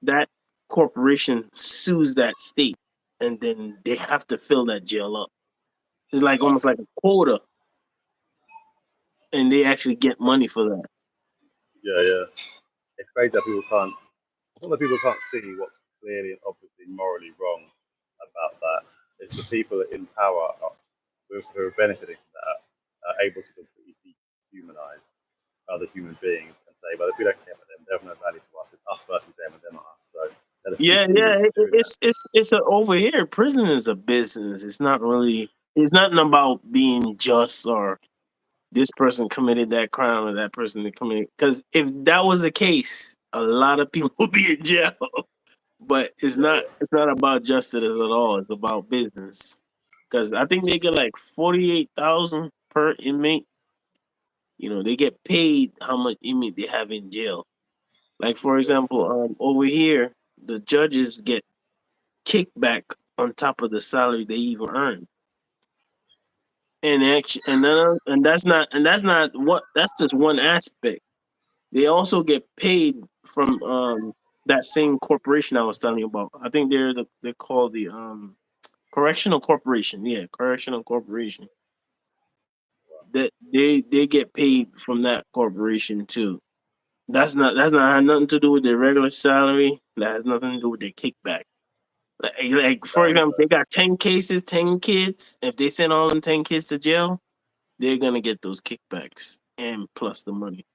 that corporation sues that state, and then they have to fill that jail up. It's like almost like a quota, and they actually get money for that. Yeah. It's crazy that people can't. I think that people can't see what's clearly and obviously morally wrong about that. It's the people in power who are benefiting from that are able to completely dehumanize other human beings and say, well, if we don't care about them, they have no value to us. It's us versus them, and they're not us. So let us It's over here. Prison is a business. It's not really. It's nothing about being just or this person committed that crime or that person committed. Because if that was the case, a lot of people would be in jail. But it's not. It's not about justice at all. It's about business. Because I think they get like 48,000 per inmate. They get paid how much inmate they have in jail. Like for example, over here, the judges get kickback on top of the salary they even earn. And that's just one aspect. They also get paid from that same corporation I was telling you about. I think they're called the Correctional Corporation. Yeah, Correctional Corporation. That they get paid from that corporation too. That's not have nothing to do with their regular salary. That has nothing to do with their kickback. Like for example, they got 10 cases, 10 kids. If they send all them 10 kids to jail, they're gonna get those kickbacks and plus the money.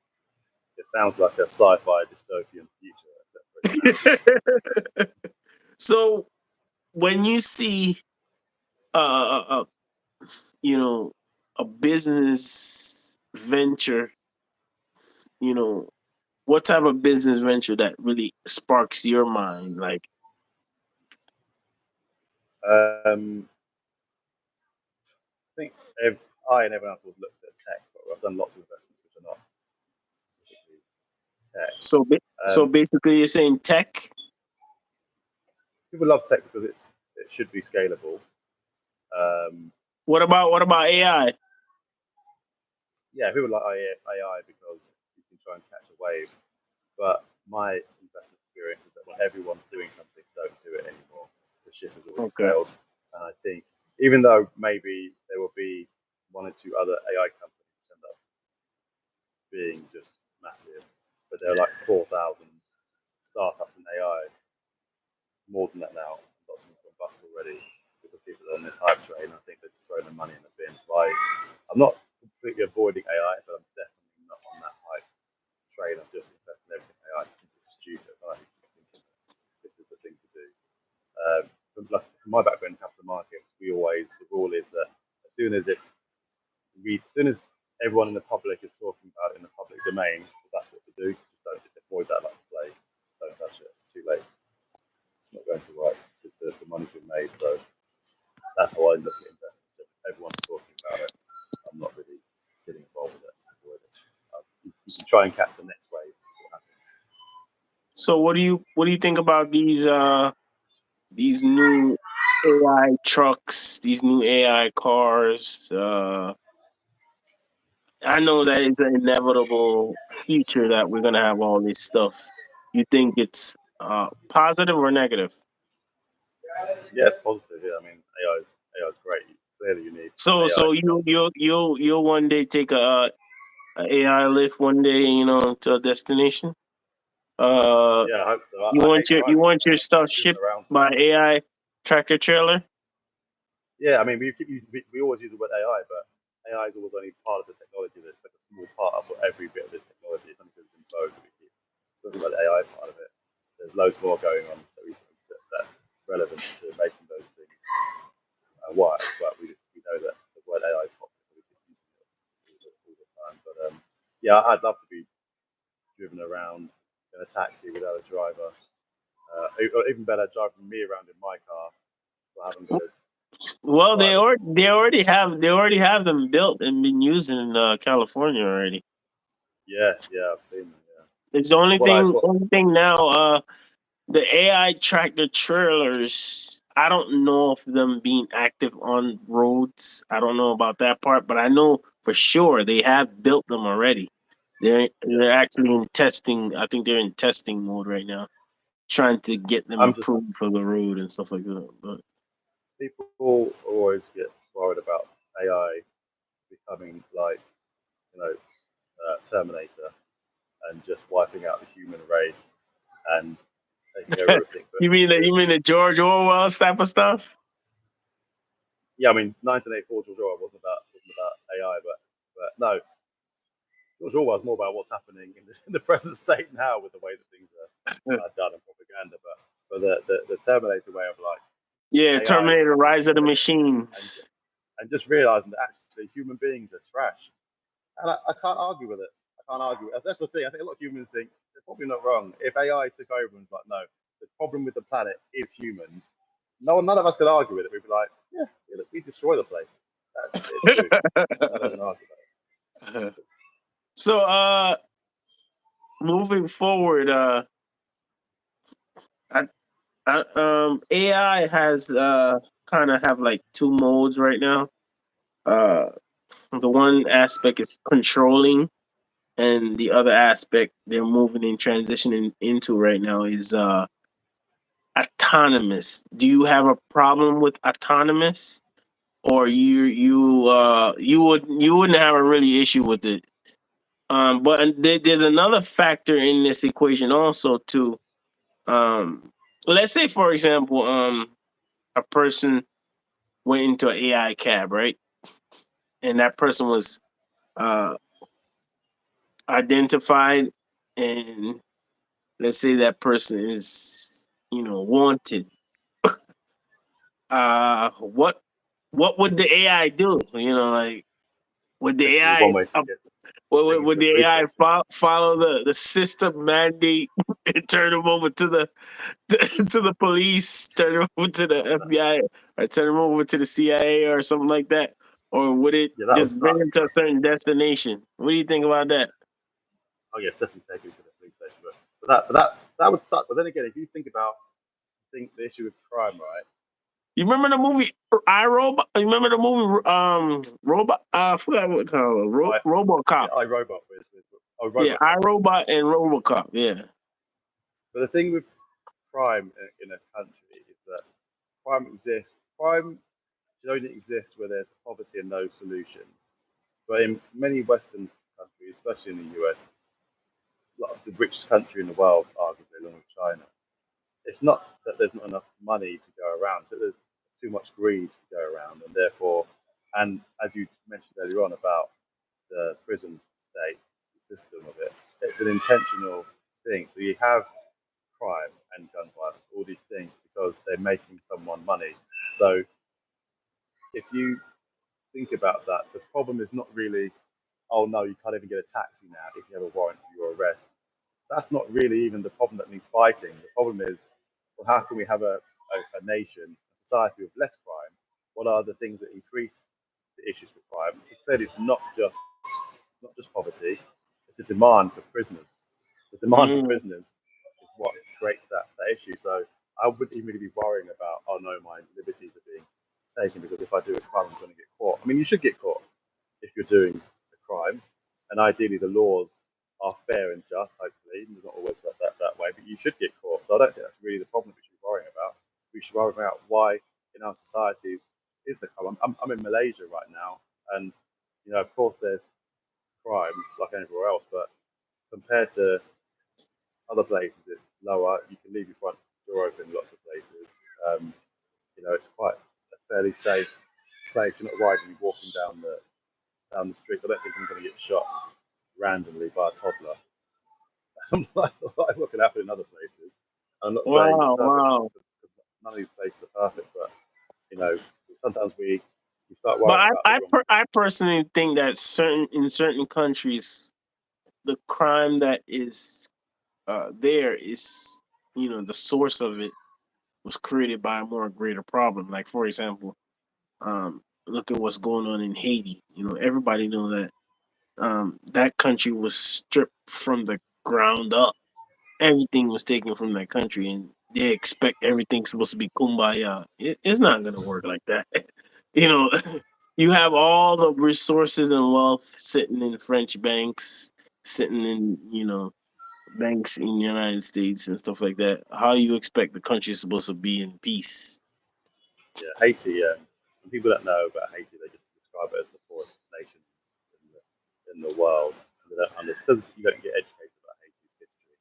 it sounds like a sci-fi dystopian future, except for it's now. So when you see uh, you know, a business venture, you know, what type of business venture that really sparks your mind? Like, Um, I think I and everyone else always looks at tech, but I've done lots of investments which are not specifically tech. so so Um, basically, you're saying tech. People love tech because it should be scalable. Um, What about AI? yeah, people like AI because you can try and catch a wave. But my investment experience is that when everyone's doing something, don't do it anymore. The ship has already Okay. sailed. And I think even though maybe there will be one or two other AI companies that end up being just massive, but there are like 4,000 startups in AI, more than that now. Lots of them have gone bust already because people are on this hype train. I think they're just throwing the money in the bin. So I'm not completely avoiding AI, but I'm definitely not on that hype train of just investing everything in AI. It's simply stupid. I keep thinking this is the thing to do. From my background in capital markets, the rule is that as soon as everyone in the public is talking about it in the public domain, that's what to do. Just don't avoid that like the plague. Don't touch it. It's too late. It's not going to work. The money's been made, so that's how I look at investments. If everyone's talking about it, I'm not really getting involved with it. Just avoid it. You can try and catch the next wave. What happens. So what do you think about these new AI trucks, these new AI cars? I know that it's an inevitable future that we're gonna have all this stuff. You think it's positive or negative? Yeah, it's positive. Yeah, I mean, AI is great. Clearly, you need So AI so to help. you'll one day take a AI lift one day, to a destination. Uh, Yeah, I hope so. I hate you driving. want your stuff I've driven shipped around. by AI tractor trailer. Yeah, I mean, we always use the word AI, but AI is always only part of the technology. That's like a small part of every bit of this technology. It's only because it's in vogue that we keep talking about the AI part of it. There's loads more going on that's relevant to making those things work. But we know that the word AI is popular, so we keep using it all the time. But yeah, I'd love to be driven around in a taxi without a driver. Or even better, driving me around in my car, so I haven't got to Well, drive it. they already have them built and been used in California already. Yeah, I've seen them. Yeah. It's the only What I thing what only thing now. The AI tractor trailers. I don't know if them being active on roads. I don't know about that part, but I know for sure they have built them already. Yeah, They're actually in testing. I think they're in testing mode right now, trying to get them I'm just approved for the road and stuff like that. But people always get worried about AI becoming like Terminator and just wiping out the human race and taking over everything. But you mean the George Orwell type of stuff? yeah, I mean, 1984 George Orwell wasn't about AI, but no, George Orwell is more about what's happening in the present state now with the way that things are done and propaganda. But the Terminator way of like Yeah, AI Terminator: Rise of the and Machines. and just realizing that actually human beings are trash. And I can't argue with it. I can't argue with it. That's the thing. I think a lot of humans think they're probably not wrong. If AI took over and was like, no, the problem with the planet is humans, none of us could argue with it. We'd be like, yeah, we destroy the place. It's true. I don't even argue about So, moving forward, AI has kind of have like two modes right now. Uh, the one aspect is controlling, and the other aspect they're moving and transitioning into right now is autonomous. Do you have a problem with autonomous, or you wouldn't have a really issue with it? But there's another factor in this equation also too. Let's say for example, a person went into an AI cab, right? And that person was uh, identified and let's say that person is, wanted. What would the AI do? Like would It's the definitely one AI way to get taken would to a the police AI station. follow the system mandate and turn them over to the to the police, turn them over to the FBI, or turn them over to the CIA or something like that? Or would it Yeah, that would just bring suck. them to a certain destination? What do you think about that? Oh yeah, definitely take it to the police station. But that would suck. But then again, if you think the issue with crime, right? You remember the movie iRobot? You remember the movie Robot? I forgot what it's called. I RoboCop. yeah, I Robot with Yeah, RoboCop. iRobot and RoboCop. Yeah. But the thing with crime in a country is that crime exists. Crime should only exist where there's poverty and no solution. But in many Western countries, especially in the US, like the richest country in the world, arguably along with China, it's not that there's not enough money to go around, so there's too much greed to go around, and therefore, and as you mentioned earlier on about the prison state, the system of it, it's an intentional thing. So you have crime and gun violence, all these things, because they're making someone money. So if you think about that, the problem is not really, oh no, you can't even get a taxi now if you have a warrant for your arrest. That's not really even the problem that needs fighting. The problem is, well, how can we have a nation, a society with less crime? What are the things that increase the issues with crime? Because clearly it's not just poverty, it's a demand for prisoners. The demand for Mm. prisoners is what creates that issue. So I wouldn't even really be worrying about, oh no, my liberties are being taken because if I do a crime, I'm going to get caught. I mean, you should get caught if you're doing a crime, and ideally the laws are fair and just. Hopefully, it's not always that way, but you should get caught. So I don't think that's really the problem we should be worrying about. We should worry about why in our societies is the crime. I'm in Malaysia right now, and of course, there's crime like anywhere else, but compared to other places, it's lower. You can leave your front door open in lots of places. Um, it's quite a fairly safe place. You're not riding, you're walking down the street. I don't think I'm going to get shot randomly by a toddler. Like what can happen in other places. I'm not saying it's Wow, perfect. wow. None of these places are perfect, but you know, sometimes we start But worrying about the wrong. I personally think that in certain countries, the crime that is there is, the source of it was created by a more greater problem. Like for example, look at what's going on in Haiti. Everybody know that that country was stripped from the ground up. Everything was taken from that country, and they expect everything's supposed to be kumbaya. It's not gonna work like that. you know, you have all the resources and wealth sitting in French banks, sitting in banks in the United States and stuff like that. How you expect the country is supposed to be in peace? Yeah, Haiti. People that know about Haiti, they just describe it as the poorest nation in the world. They don't understand because you don't get educated about Haiti's history,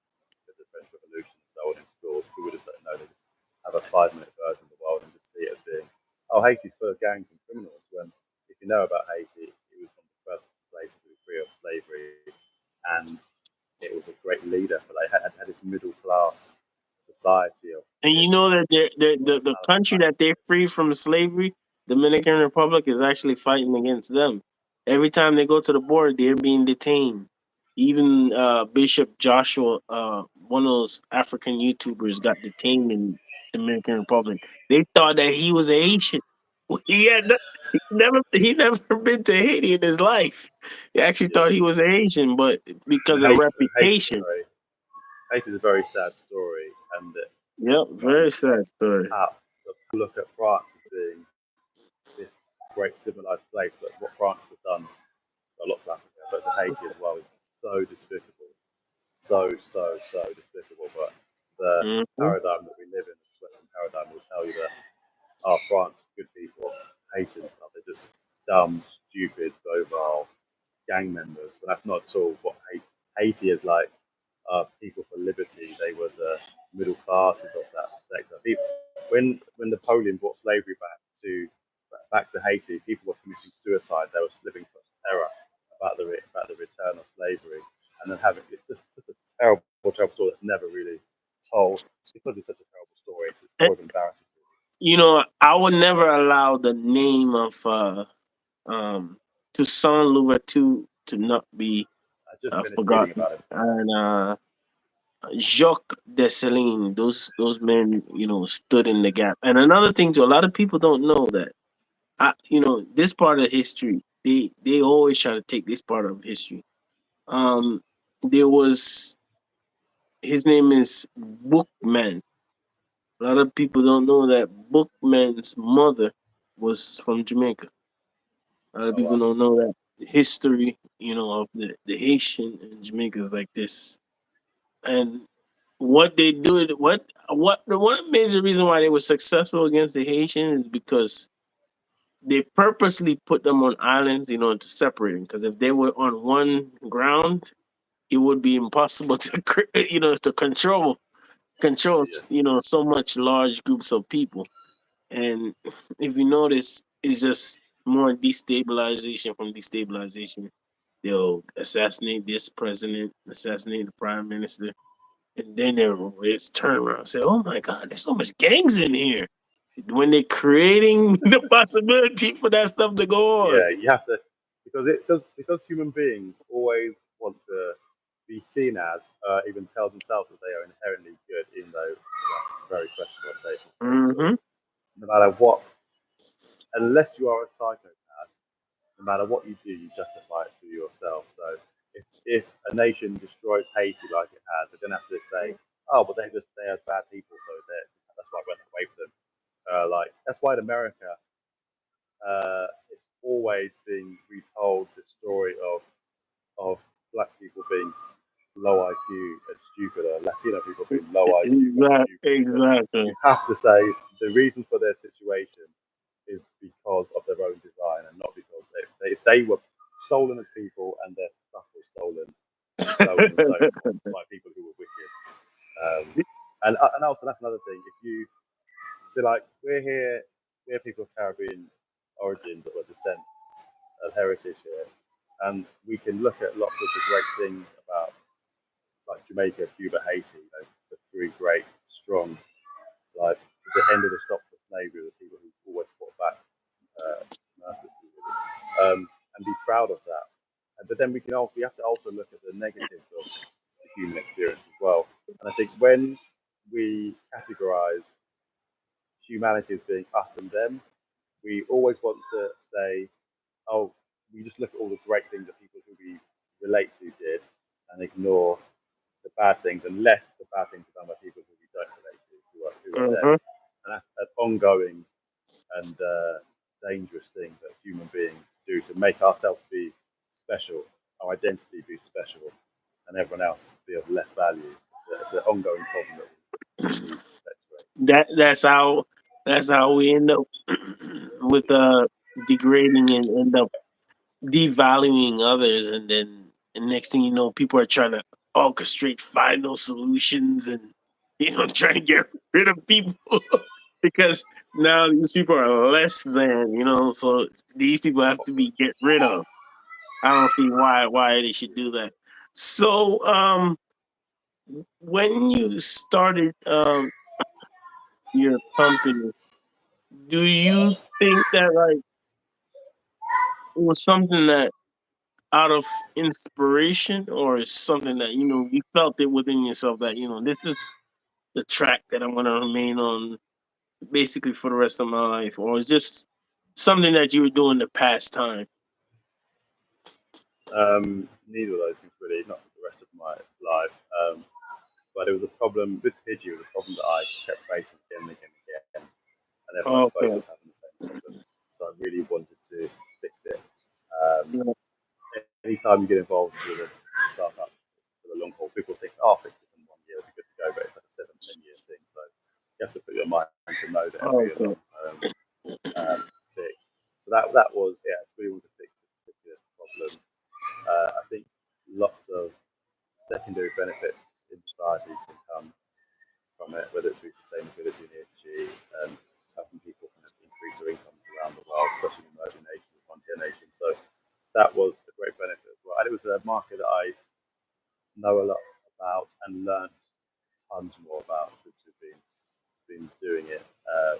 the French Revolution, and so on in schools. People just don't know. They just have a 5 minute version of the world and just see it as being, oh, Haiti's full of gangs and criminals. When if you know about Haiti, it was one of the first places to be free of slavery, and it was a great leader. But they had this middle class society of And you know that the country that aristocrats. they free from slavery, Dominican Republic, is actually fighting against them. Every time they go to the border, they're being detained. Even Bishop Joshua, one of those African YouTubers, got detained in Dominican Republic. They thought that he was a Haitian. He had no, he never been to Haiti in his life. He actually Yeah, thought he was a Haitian, but and because of the reputation. Haiti's a very sad story, and Yep, like very sad story. how look at France as being this great civilized place, but what France has done, well, lots of Africa, but to Haiti as well, is so despicable, so despicable. But the Mhm. paradigm that we live in, the Western paradigm, will tell you that France, good people, Haitians, they're just dumb, stupid, mobile gang members. But that's not at all what Haiti is like. People for liberty. They were the middle classes of that sector. People, when Napoleon brought slavery back to Haiti, people were committing suicide. They were living such terror about the return of slavery, and then having it's just such a terrible, terrible story that's never really told because it's such a terrible story. It's a story of embarrassment. I would never allow the name of um Toussaint Louverture to not be I just finished reading forgotten. about him. And Jacques Dessalines, those men, stood in the gap. And another thing too, a lot of people don't know that this part of history, they always try to take this part of history. Um there was his name is Bookman. A lot of people don't know that Bookman's mother was from Jamaica. A lot of Oh people wow. don't know that history, of the Haitian and Jamaica is like this. And what they do, what the one major reason why they were successful against the Haitians is because they purposely put them on islands, to separate them. Because if they were on one ground, it would be impossible to, to control, Yeah. so much large groups of people. And if you notice, it's just more destabilization from destabilization. They'll assassinate this president, assassinate the prime minister, and then it's turn around and say, "Oh my God, there's so much gangs in here." When they're creating the possibility for that stuff to go on. Yeah, you have to because human beings always want to be seen as even tell themselves that they are inherently good, even though that's very questionable. I'd say Mm-hmm. no matter what, unless you are a psychopath, no matter what you do, you justify it to yourself. So if a nation destroys Haiti like it has, they don't have to say, oh, but they are bad people, so that's why I went away from them. Like that's why in America, it's always being retold the story of black people being low IQ and stupid, or Latino people being low IQ and Exactly. stupid. But Exactly. you have to say the reason for their situation is because of their own design and not because they were stolen as people and their stuff was stolen and so on and so forth by people who were wicked. And also that's another thing. If you so like we're people of Caribbean origin but we're descent of heritage here, and we can look at lots of the great things about like Jamaica, Cuba, Haiti, the three great, strong, like the end of the stop for slavery, the people who always fought back mercilessly, really, and be proud of that. But then we have to also look at the negatives of the human experience as well. And I think when we categorize humanity as being us and them, we always want to say, oh, we just look at all the great things that people who we relate to did and ignore the bad things, unless the bad things are done by people who we don't relate to, who are them. Uh-huh. And that's an ongoing and dangerous thing that human beings do to make ourselves be special, our identity be special, and everyone else be of less value. It's an ongoing problem that we need to perpetuate. That's how we end up with degrading and end up devaluing others, and then the next thing you know, people are trying to orchestrate final solutions and trying to get rid of people because now these people are less than, so these people have to be get rid of. I don't see why they should do that. So when you started your company, do you think that like it was something that out of inspiration, or is something that you felt it within yourself that this is the track that I'm gonna remain on basically for the rest of my life, or is just something that you were doing to pass time? Neither of those things really, not for the rest of my life. But it was a problem with Pidgey. It was a problem that I kept facing again and again and again, and everyone I spoke Okay. was having the same problem. So I really wanted to fix it. Um, Yeah. Anytime you get involved with a startup for the long haul, people think, "Oh, I'll fix this in 1 year, it'll be good to go," but it's like a 7, 10 year thing. So you have to put your mind to know that it'll be a Okay. long term fix. So that was yeah, I really wanted to fix this particular problem. I think lots of secondary benefits in society can come from it, whether it's through sustainability and ESG and helping people kind of increase their incomes around the world, especially in emerging nations and frontier nations. So that was a great benefit as well. And it was a market that I know a lot about and learned tons more about since we've been doing it.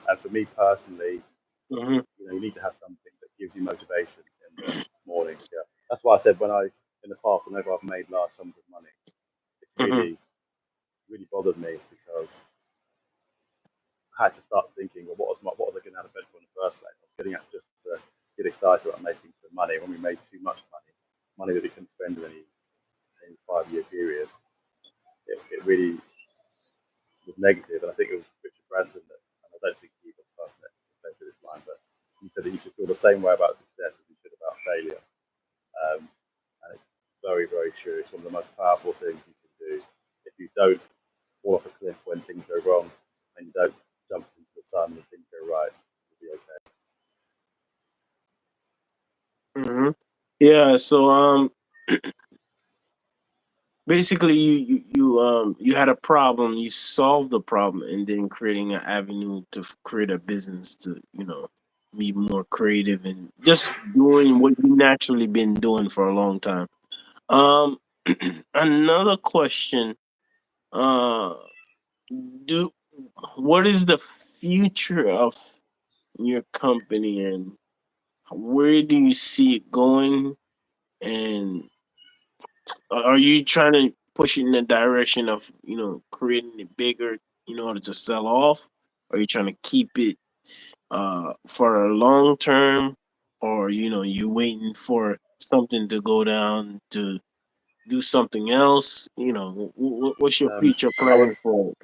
And for me personally, Mm-hmm. you need to have something that gives you motivation in the morning. Yeah, that's why I said in the past, whenever I've made large sums of money, it's Mm-hmm. really bothered me because I had to start thinking, well, what was I getting out of bed for in the first place? I was getting out just to get excited about making some money. When we made too much money that we couldn't spend in any 5 year period, it really was negative. And I think it was Richard Branson that, and I don't think he was the person that came to this line, but he said that you should feel the same way about success as you should about failure. And it's very, very true. It's one of the most powerful things you can do. If you don't fall off a cliff when things go wrong, and you don't jump into the sun when things go right, you'll be okay. Mm-hmm. Yeah. So basically you had a problem, you solved the problem, and then creating an avenue to create a business to be more creative and just doing what you naturally been doing for a long time. um Another question, uh do what is the future of your company, and where do you see it going, and are you trying to push it in the direction of creating it bigger in order to sell off? Are you trying to keep it for a long term, or you waiting for something to go down to do something else? What's your Um, future I would, plan for it?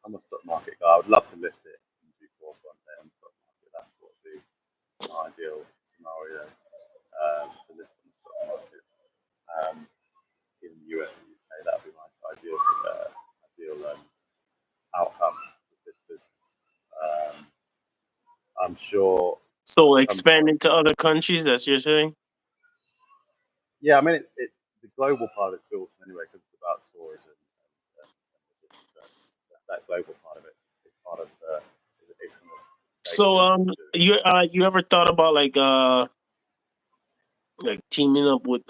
I'm a stock market guy. I would love to list it in due course one day on the stock market. That's what would be my ideal scenario, to list on the stock market. Um, in the US and UK, that would be my ideal outcome of this business. Um, I'm sure So expand sometime. into other countries, that's your saying? Yeah, I mean, the global part is built anyway because it's about tourism that global part of it is part of it's kind of baked So into. you ever thought about like teaming up with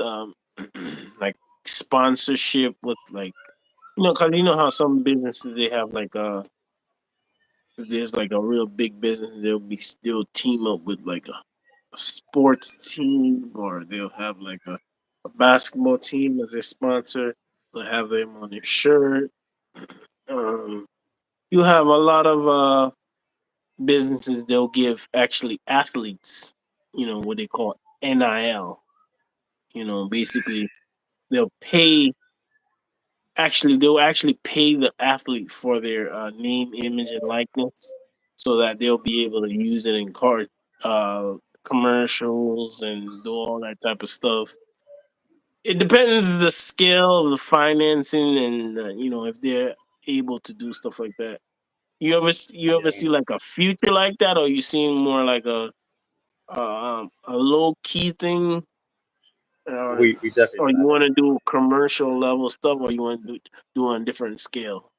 like sponsorship with like because you know how some businesses they have like if there's like a real big business, they'll team up with like a sports team, or they'll have like a basketball team as a sponsor. They'll have them on their shirt. um you have a lot of businesses, they'll give actually athletes what they call NIL. Basically they'll pay they'll actually pay the athlete for their name, image, and likeness, so that they'll be able to use it in uh, commercials and do all that type of stuff. It depends the scale of the financing, and if they're able to do stuff like that. You ever Yeah, see like a future like that, or you seeing more like a low key thing, or we definitely or don't you have want any. to do commercial level stuff, or you want to do on a different scale?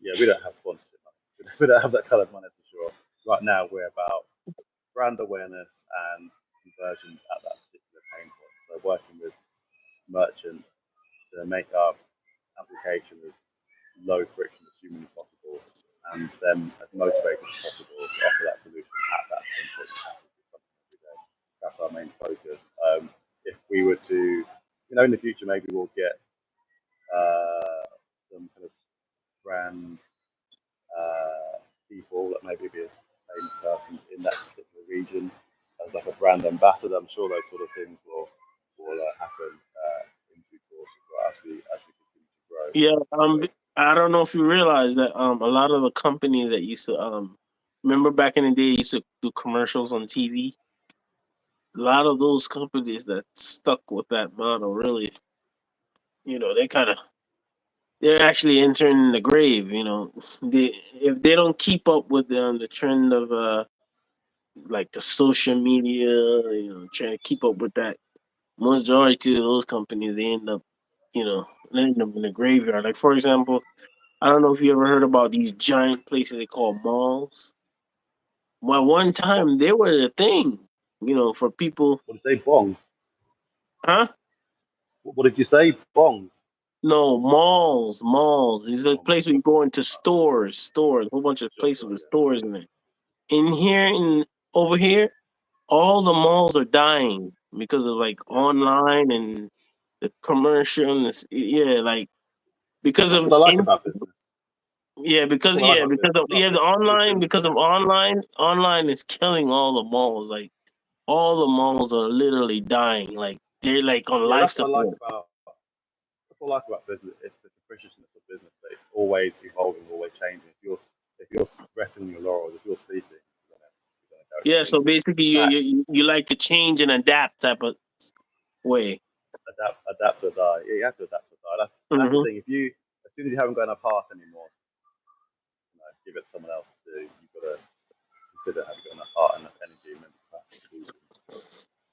Yeah, we don't have sponsorship money. We don't have that kind of money for sure. Right now, we're about brand awareness and conversions at that particular pain point. So working with merchants to make our application as low friction as humanly possible, and them as motivated as possible to offer that solution at that pain point that happens with something every day. That's our main focus. If we were to, in the future, maybe we'll get some kind of brand people that maybe be a famous person in that particular region as like a brand ambassador. I'm sure those sort of things will happen in due course as we continue to grow. Yeah, So I don't know if you realize that a lot of the companies that used to remember back in the day used to do commercials on TV. A lot of those companies that stuck with that model really, they kind of they're actually entering the grave. They if they don't keep up with the trend of like the social media, trying to keep up with that. Majority of those companies they end up, landing up in the graveyard. Like for example, I don't know if you ever heard about these giant places they call malls. Well, one what time they were a thing, for people. what did you say? Bongs? Huh? What did you say? Bongs? No, malls. It's a Oh, place where you go into stores, a whole bunch of places sure, with yeah. stores in it. In here, over here, all the malls are dying because of like Yes. online and the commercial and yeah, like because That's of what I like about business. That's what I like about because business. of Not the good online business. because of online is killing all the malls. Like all the malls are literally dying. Like they're like on Yeah, life support. that's what I like about business. It's the capriciousness of business. That it's always evolving, always changing. If you're resting on your laurels, if you're sleeping, you're gonna go Yeah, so extinct. basically That you like to change and adapt type of way. adapt or die. Yeah, you have to adapt or die. And that's the Hmm. thing. If you as soon as you haven't got enough heart anymore, give it to someone else to do. You've got to consider have you got enough heart and enough energy and mental capacity to do things because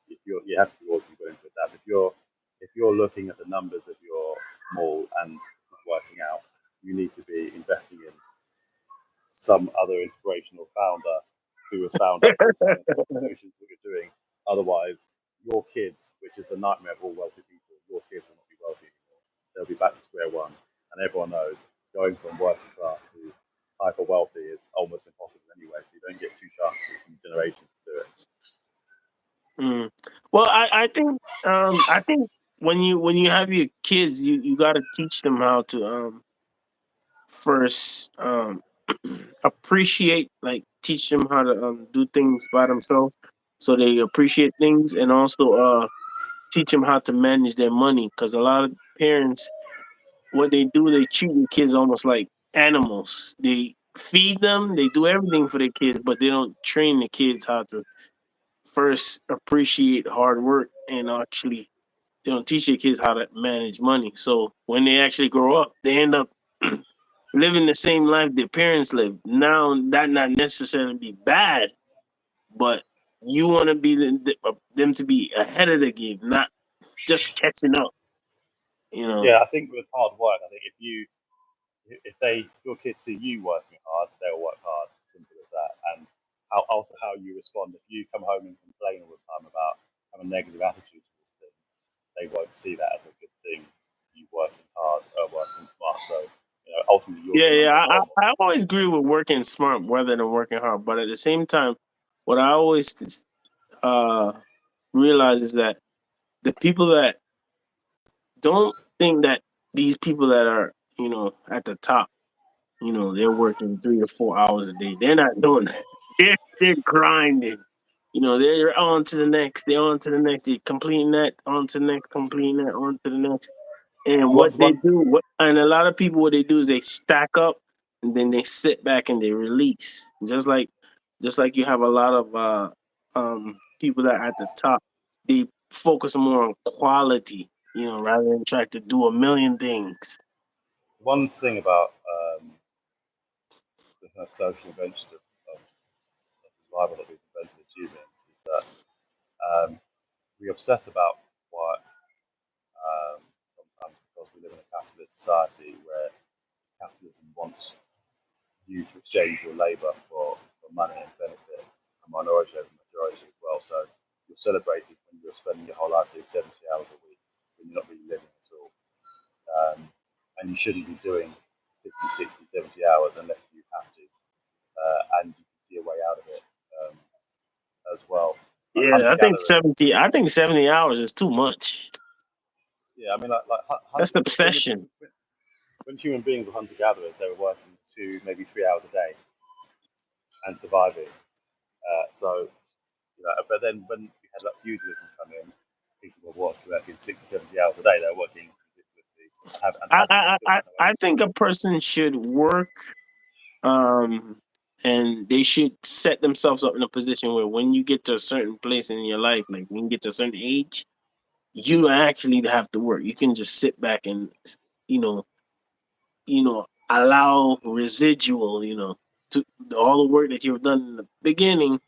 if you have to be always willing to adapt. If you're looking at the numbers of your mall and it's not working out, you need to be investing in some other inspirational founder who has found a alternative solution to what you're doing. Otherwise, your kids, which is the nightmare of all wealthy people, your kids will not be wealthy anymore. They'll be back to square one. And everyone knows going from working class to hyper wealthy is almost impossible anyway. So you don't get two chances in generations to do it. Mm. Well, I think when you have your kids, you got to teach them how to first appreciate, like teach them how to do things by themselves, so they appreciate things, and also teach them how to manage their money. Because a lot of parents, what they do, they treat their kids almost like animals. They feed them, they do everything for their kids, but they don't train the kids how to first appreciate hard work and actually they don't teach their kids how to manage money. So when they actually grow up, they end up living the same life their parents lived. Now that not necessarily be bad, but you want to be them to be ahead of the game, not just catching up. You know. Yeah, I think with hard work, I think if your kids see you working hard, they'll work hard. Simple as that. And how you respond. If you come home and complain all the time about have a negative attitude towards things, they won't see that as a good thing. You working hard, working smart. So ultimately you're Yeah, the yeah. number one role model. I always agree with working smart rather than working hard. But at the same time, what I always uh, realize is that the people that don't think that these people that are, at the top, they're working 3 or 4 hours a day. They're not doing that. They're grinding. They're on to the next. They're on to the next. They're completing that, on to the next, completing that, on to the next. And One, what they one, do, and a lot of people, what they do is they stack up, and then they sit back and they release. Just like you have a lot of people that are at the top, they focus more on quality, rather than try to do a million things. one thing about the kind of social adventures of survival that we've invented as humans is that we obsess about work sometimes because we live in a capitalist society where capitalism wants you to exchange your labour for money and benefit a minority over the majority as well. So you're celebrated when you're spending your whole life doing 70 hours a week when you're not really living at all. And you shouldn't be doing 50, 60, 70 hours unless you have to. And you can see a way out of it as well. Like Yeah, hunter I think gatherers. 70. I think 70 hours is too much. Yeah, I mean, like That's hunter obsession. when human beings were hunter gatherers, they were working 2, maybe 3 hours a day and surviving. But then when we had like feudalism come in, people were working 60, 70 hours a day. They were working ridiculously and still had no I end to it. think a person should work, um, and they should set themselves up in a position where when you get to a certain place in your life, like when you get to a certain age, you don't actually have to work. You can just sit back and you know, allow residual, to all the work that you've done in the beginning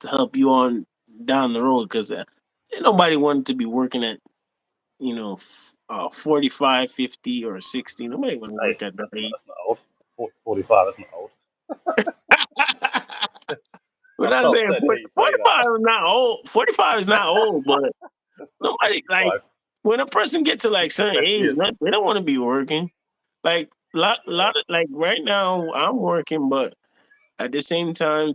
to help you on down the road. Because ain't nobody wanted to be working at 45, 50, or 60. Nobody want to Hey, work at that age. that's not old. 45, that's not old. We're I'm not so saying upset to hear you say 45 that. is not old. 45 is not old, but nobody like 55. when a person gets to like certain Best age, years. they don't want to be working. Like Yeah. lot of, like right now, I'm working, but at the same time,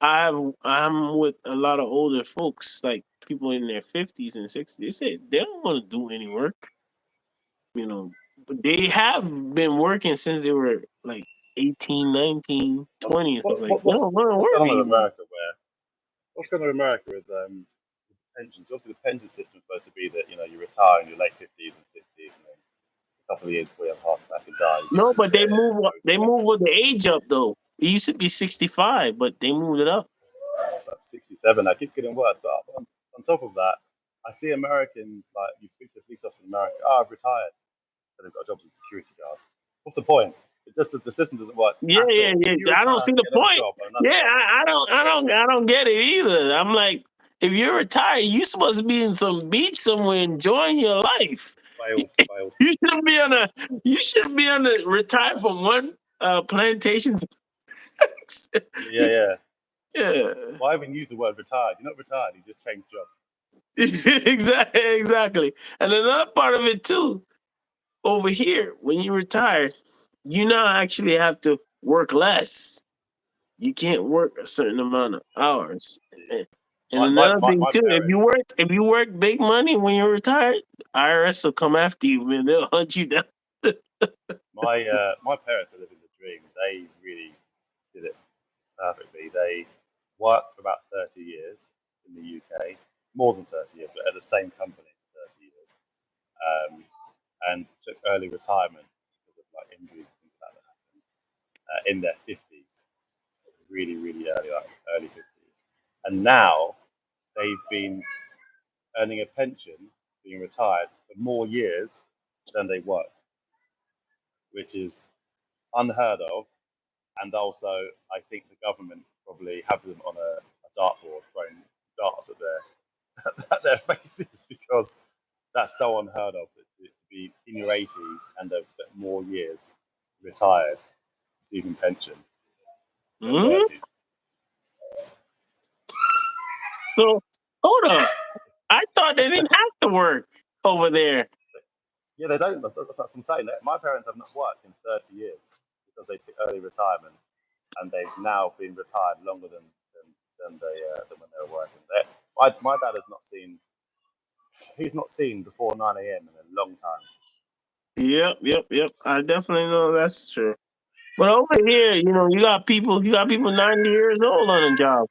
I'm with a lot of older folks, like people in their 50s and 60s. They say they don't want to do any work. You know, but they have been working since they were like 18, 19, 20. And stuff like they don't want to What's going work on in anymore. America? What's going on in America with pensions? Obviously, the pension system is supposed to be that you retire in your late 50s and 60s, and then a couple of years before you have a heart attack and die, you get No, but the they most move with the age up though. It used to be 65, but they moved it up. that's 67. That keeps getting worse. But on top of that, I see Americans like you speak to a police officer in America. Oh, I've retired, and they've got a job as a security guard. What's the point? It's just that the system doesn't work Yeah, at yeah, all. If you yeah. I don't retire, see the get another point. job and another Yeah, job. I don't get it either. I'm like, if you're retired, you supposed to be in some beach somewhere enjoying your life. Fails. You should be on a retire from one plantation to Yeah. yeah. Why even use the word retired? You're not retired. You just changed job. Exactly. And another part of it too, over here, when you retire, you now actually have to work less. You can't work a certain amount of hours. And another thing My too, parents. if you work big money when you're retired, IRS will come after you, man. They'll hunt you down. My parents are living the dream. They really did it perfectly. They worked for about 30 years in the UK, more than 30 years, but at the same company for 30 years, um, and took early retirement because of like injuries and things like that in their 50s, really early, like early 50s. And now they've been earning a pension, being retired for more years than they worked, which is unheard of. And also, I think the government probably have them on a dartboard throwing darts at at their faces because that's so unheard of to be in your 80s and have spent more years retired receiving pension than Mhm. working. So hold up. I thought they didn't have to work over there. Yeah, they don't. That's what I'm saying. My parents have not worked in 30 years because they took early retirement, and they've now been retired longer than when they were working. My dad has not seen. He's not seen before 9 a.m. in a long time. Yep. I definitely know that's true. But over here, you got people 90 years old on a job.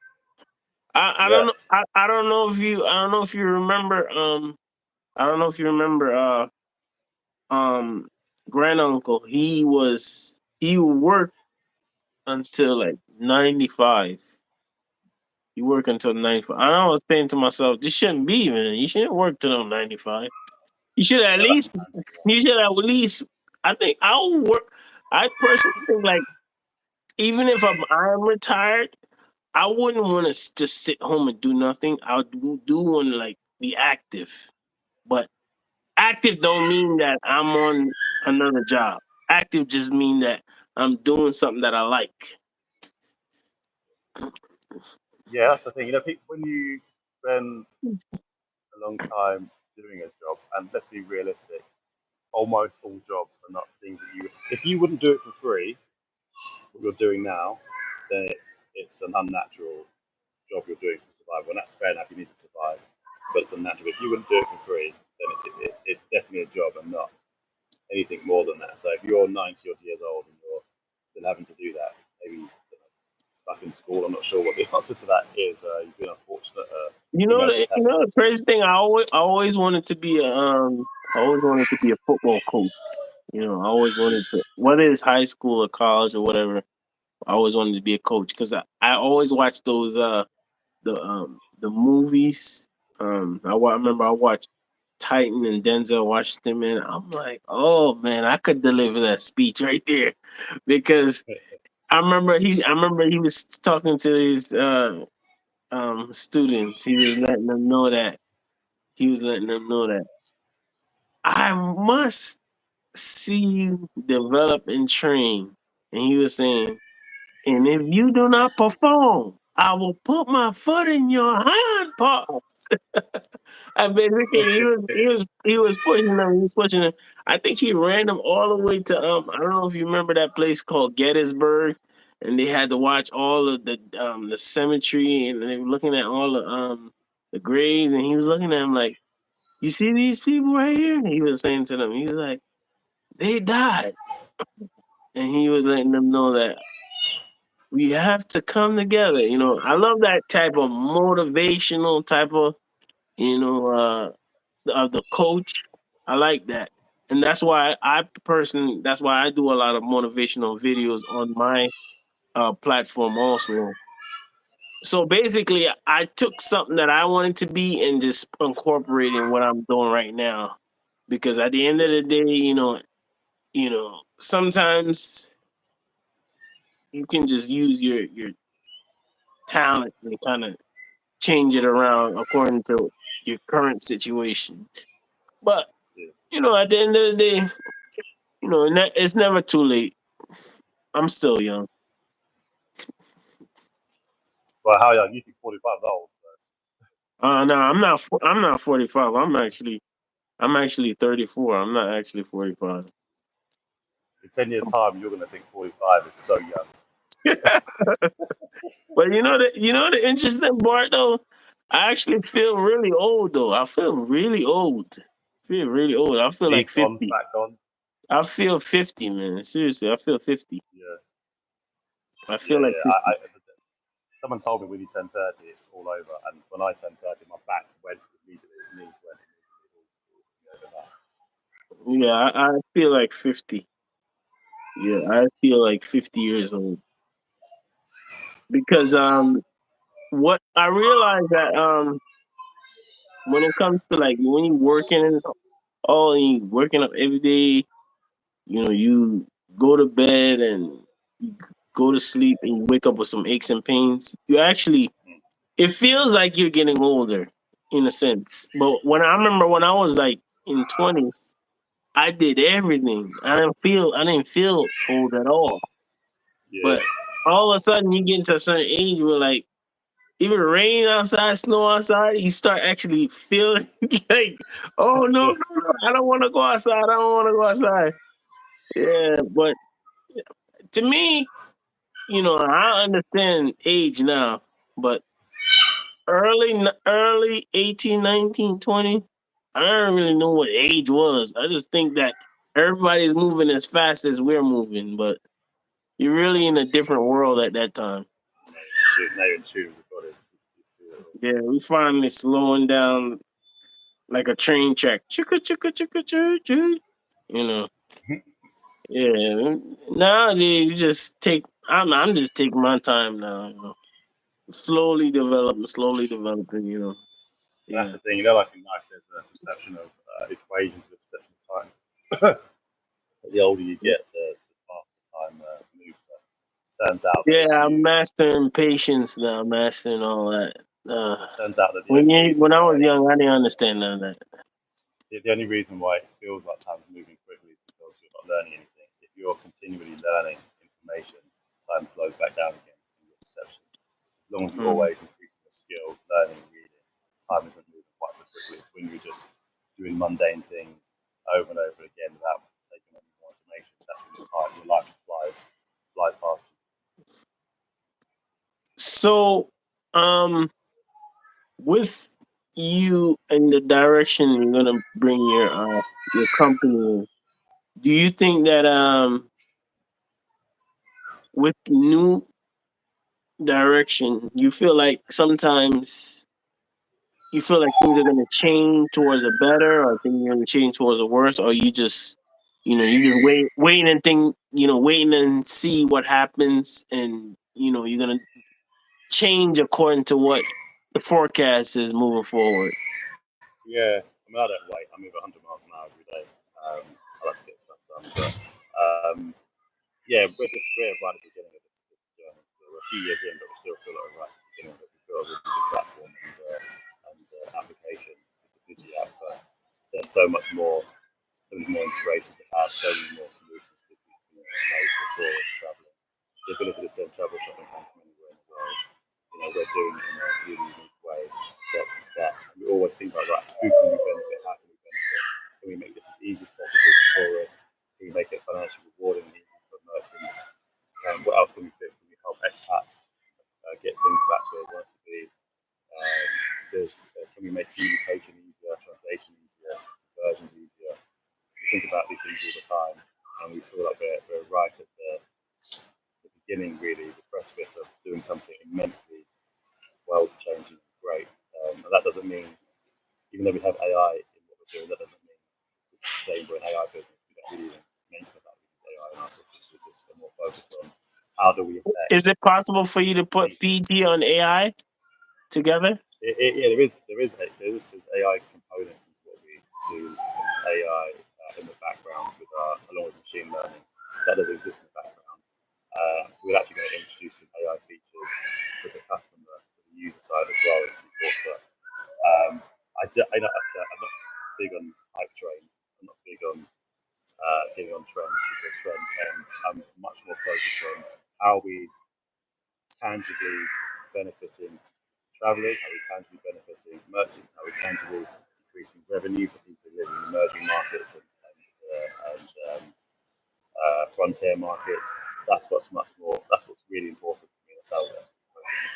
I Yeah, don't know. I don't know if you remember. I don't know if you remember. Um, granduncle. He worked until like 95. He worked until 95. And I was saying to myself, this shouldn't be, man. You shouldn't work till 95. You should at yeah, that's least. mental. You should at least. I think I'll work. I personally think like even if I'm retired, I wouldn't want to just sit home and do nothing. I do want to like be active, but active don't mean that I'm on another job. Active just mean that I'm doing something that I like. Yeah, that's the thing. When you spend a long time doing a job, and let's be realistic, almost all jobs are not things that you. If you wouldn't do it for free, what you're doing now, then it's an unnatural job you're doing for survival, and that's fair enough. You need to survive, but it's unnatural. If you wouldn't do it for free, then it's definitely a job and not anything more than that. So if you're 90 odd years old and you're still having to do that, maybe stuck in school, I'm not sure what the answer to that is. You've been unfortunate. You may have just You happened know to. the crazy thing. I always wanted to be I always wanted to be a football coach. I always wanted to, whether it's high school or college or whatever. I always wanted to be a coach because I always watched those the movies. I remember I watched Titan and Denzel Washington. Man, I'm like, oh man, I could deliver that speech right there because I remember he was talking to his students. He was letting them know that I must see you develop and train. And he was saying, and if you do not perform, I will put my foot in your hind part. And basically, he was pushing them. He was pushing them. I think he ran them all the way to I don't know if you remember that place called Gettysburg, and they had to watch all of the cemetery, and they were looking at all the graves, and he was looking at them like, "You see these people right here?" He was saying to them, he was like, "They died," and he was letting them know that we have to come together. I love that type of motivational type of you know of the coach. I like that. And that's why I do a lot of motivational videos on my platform also. So basically I took something that I wanted to be and just incorporating what I'm doing right now. Because at the end of the day, sometimes you can just use your talent and kind of change it around according to your current situation. But Yeah. at the end of the day, it's never too late. I'm still young. Well, how young? You think 45 is old? So No, I'm not. I'm not 45. I'm actually 34. I'm not actually 45. in 10 years' time, you're going to think 45 is so young. But the interesting part though, I actually feel really old though. I feel really old. I feel really old. I feel Knees like gone, 50. back gone. I feel 50, man. Seriously, I feel 50. Yeah, I yeah, feel like yeah. 50. Someone told me when you turn 30, it's all over. And when I turned 30, my back went immediately, knees went immediately over that. Yeah, I feel like 50. Yeah, I feel like 50 years old because what I realized that when it comes to like when you working and all and you working up every day, you go to bed and you go to sleep and you wake up with some aches and pains. Mm. It feels like you're getting older in a sense. But I remember when I was like in 20s, I did everything. I didn't feel old at all. Yeah, But all of a sudden you get into a certain age where like even rain outside, snow outside, you start actually feeling like, oh no, no, no, I don't want to go outside. I don't want to go outside. Yeah, but to me, I understand age now, but early 18, 19, 20, I don't really know what age was. I just think that everybody's moving as fast as we're moving, but you're really in a different world at that time. now you're in tune with the body. You see it all. Yeah, we finally slowing down like a train track. Chicka chicka chicka choo choo. You know. Yeah. Nowadays you just take I'm just taking my time now. Slowly developing. That's Yeah. the thing. Like in life, there's a perception of equations with perception of time. The older you get, the faster time moves. But Yeah, I'm mastering patience now, mastering all that. Uh turns out that the when only you reason when I was why young I didn't understand none of that. the only reason why it feels like time's moving quickly is because you're not learning anything. If you're continually learning information, time slows back down again in your perception. As long as you're Mm. always increasing your skills, learning, reading, time isn't moving quite so quickly. It's when you're just doing mundane things over and over again without taking any more information. That's when your life flies past you. So with you and the direction you're gonna bring your company in, do you think that with new direction you feel like sometimes you feel like things are gonna change towards a better or things are gonna change towards a worse or you just waiting and think waiting and see what happens and you're gonna change according to what the forecast is moving forward. Yeah, I mean, I don't wait. I move 100 miles an hour every day. I like to get stuff done. But yeah, we're right at the beginning of this journey. So we're a few years in, but we still feel like we're right at the beginning of it. We've got a really good platform and application with the Busy app. But there's so many more integrations to have, so many more solutions to make for tourists traveling. The ability to send travel shopping home from anywhere in the world. We're doing it in a really unique way that we always think about, right, who can we benefit, how can we benefit, can we make this as easy as possible for tourists, can we make it financially rewarding and easy for merchants, what else can we fix, can we help expats get things back where they want to be, can we make communication easier, translation easier, conversions easier. We think about these things all the time, and we feel like we're right at the beginning, really, the precipice of doing something immensely world-changing and great. And that doesn't mean, even though we have AI in what we're doing, that doesn't mean it's the same we're an AI business. We don't really mention about AI in our systems. We're just more focused on how do we affect. Is it possible for you to put PG on AI together? Yeah, there's AI components in what we do. AI in the background along with machine learning that does exist in the background. We're actually going to introduce some AI features for the customer, for the user side as well as we talk about. I'm not big on hype trains. I'm not big on getting on trends because trends end. I'm much more focused on how we tangibly benefiting travellers, how we tangibly benefiting merchants, how we tangibly increasing revenue for people living in emerging markets and frontier markets. That's what's really important to me. That's how we're focusing.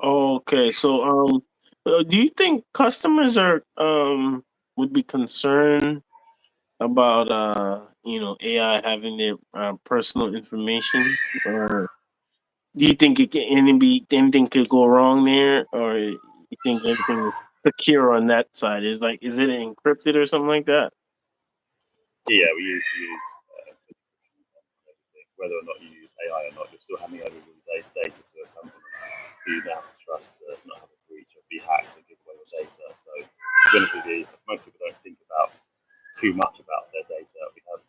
Okay, so do you think customers are would be concerned about AI having their personal information, or do you think anything could go wrong there, or you think everything is secure on that side? Is it encrypted or something like that? Yeah, we use everything. Whether or not you use AI or not, you're still handing over your data to a company who you now have to trust to not have a breach or be hacked or give away your data. So, to be honest with you, most people don't think about too much about their data. We have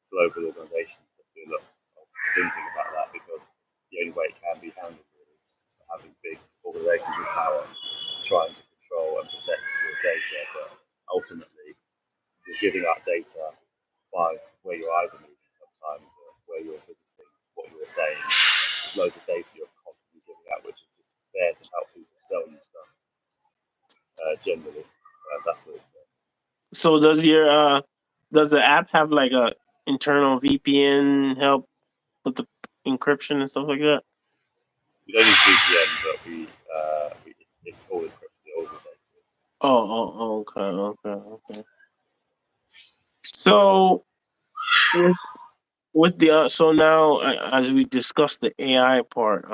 global organisations that do a lot of thinking about that because it's the only way it can be handled, really. Having big organisations with power trying to control and protect your data, but ultimately you're giving out data by where your eyes are moving sometimes, or where you're visiting, what you're saying. There's loads of data you're constantly giving out, which is just there to help people sell you stuff. Generally, that's what it's there. So does the app have like a internal VPN help with the encryption and stuff like that? We don't use VPN, but it's all encrypted, all the data. Okay. So with the so now as we discussed the AI part,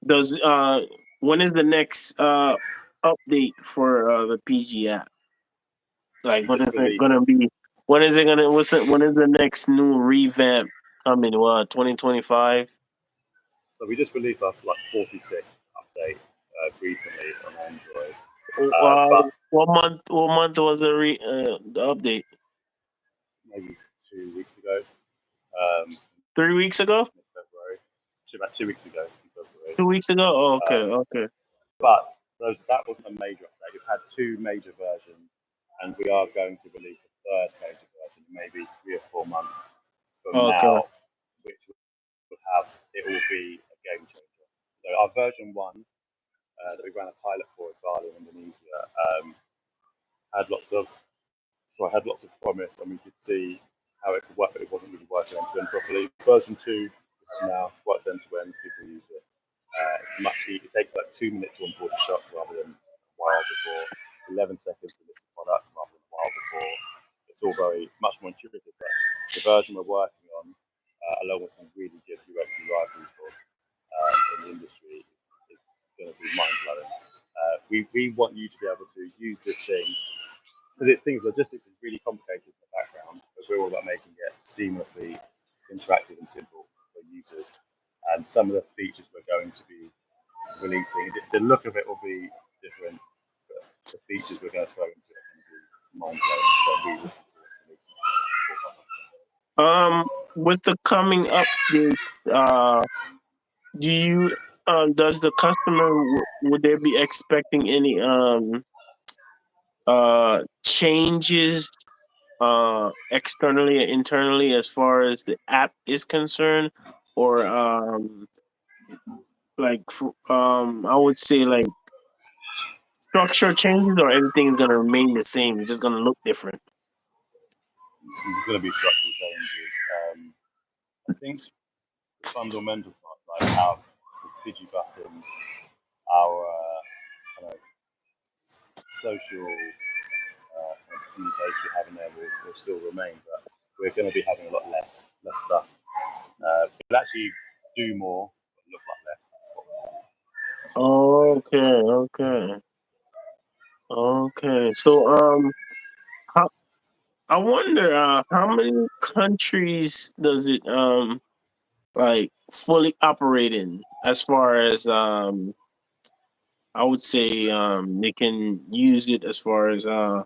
does when is the next update for the PG app? Like We just released. when is it gonna when is the next new revamp coming? 2025? So we just released our 46th update recently on Android. But What month was the update? maybe 2 weeks ago. 3 weeks ago? February. About 2 weeks ago in February. 2 weeks ago? Oh, okay, Um, okay. but that wasn't a major update. We've had two major versions, and we are going to release a third major version in maybe 3 or 4 months from Okay. now, which will be a game changer. So our version 1 that we ran a pilot for in Bali, Indonesia, had lots of promise, and we could see how it could work, but it wasn't really working end to end properly. Version 2 now works end to end. People use it. It's much easier. It takes like 2 minutes to onboard a shop rather than a while before. 11 seconds to list a product rather than a while before. It's all much more intuitive. But the version we're working on, along with some really good UX UI people in the industry, is going to be mind blowing. We want you to be able to use this thing because logistics is really complicated in the background, but we're all about making it seamlessly interactive and simple for users. And some of the features we're going to be releasing, the look of it will be different, but the features we're going to throw into it are going to be mind blowing. So we looking forward to releasing it. With the coming updates, do you does the customer would they be expecting any changes externally and internally as far as the app is concerned, or I would say like structure changes, or everything is gonna remain the same? It's just gonna look different. There's going to be structural changes. I think the fundamental parts, like our the Digi button, our kind of social kind of communication we have in there will still remain, but we're going to be having a lot less stuff. We'll actually do more, but look like less. That's what Okay, okay, okay. So, how, I wonder, how many countries does it like fully operate in, as far as I would say they can use it as far as um,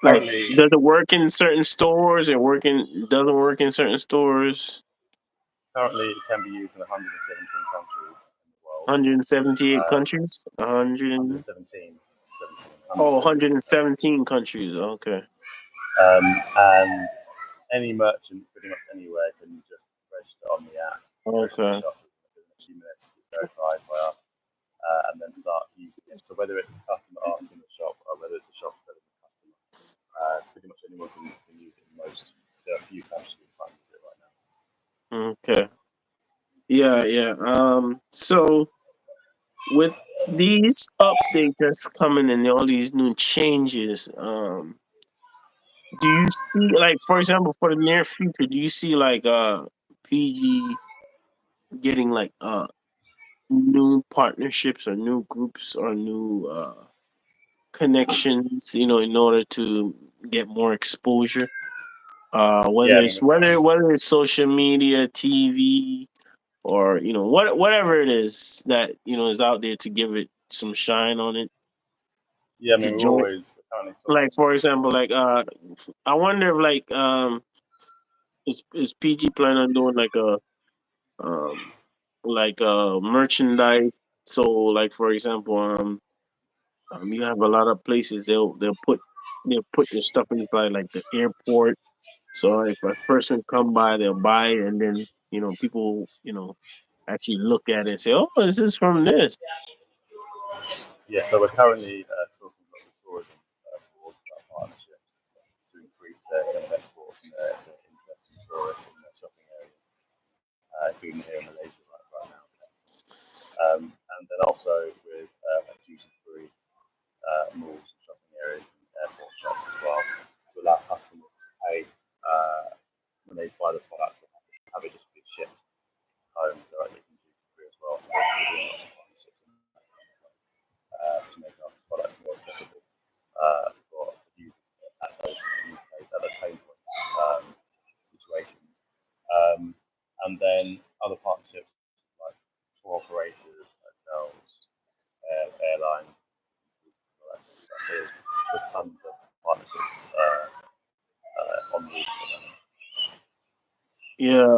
like, currently does it work in certain stores and doesn't work in certain stores? currently it can be used in 117 countries in the world. 178 countries? 100, 117, oh, 117 countries. 117 countries. Okay. And any merchant pretty much anywhere can just register on the app, go to the Okay. shop within a few minutes, get verified by us, and then start using it. So whether it's the customer asking the shop or whether it's a shop telling the customer, pretty much anyone can use it in most. There are a few countries we can't use it right now. Okay. Yeah, yeah. So with these updates that's coming and all these new changes, do you see, like, for example, for the near future, do you see like PG getting like new partnerships or new groups or new connections, in order to get more exposure? Yeah, Whether I mean it's whether it's social media, TV, or whatever it is that is out there to give it some shine on it, to join. we're currently Like, talking for with example, like I wonder if, like, is PG planning on doing um like merchandise? So, like, for example, you have a lot of places they'll put your stuff inside, like the airport. So if a person come by, they'll buy it, and then people actually look at it and say, "Oh, this is from this." yeah, so we're currently talking about the tourism board about partnerships to increase their kind of exports and their interest in tourists in their shopping areas, including here in Malaysia right now. And then also with duty-free malls and shopping areas and airport shops as well, to allow customers to pay when they buy the product, have it just be shipped home directly from duty-free as well. So we're doing lots of partnerships to make our products more accessible for users at those at the pain point situations. Um, and then other partnerships like tour operators, hotels, airlines, all that kind of stuff. So there's tons of partnerships on the at the moment. Yeah,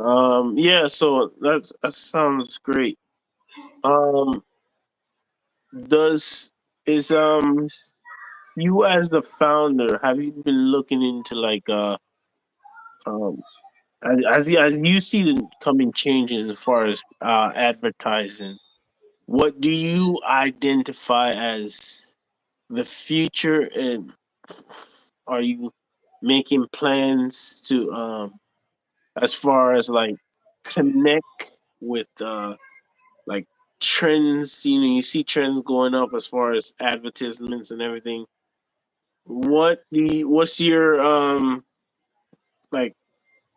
yeah. So that sounds great. Um, does is you, as the founder, have you been looking into, like, um as you see the coming changes as far as advertising? What do you identify as the future, and are you making plans to, as far as, like, connect with like trends? You see trends going up as far as advertisements and everything. What's your like,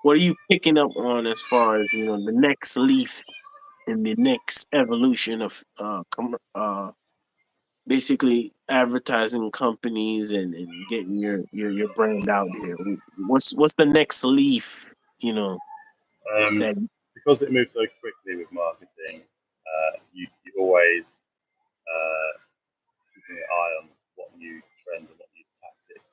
what are you picking up on as far as the next leaf in the next evolution of basically advertising companies, and getting your brand out here? What's the next leaf, Um, that because it moves so quickly with marketing, you always keeping an eye on what new trends and what new tactics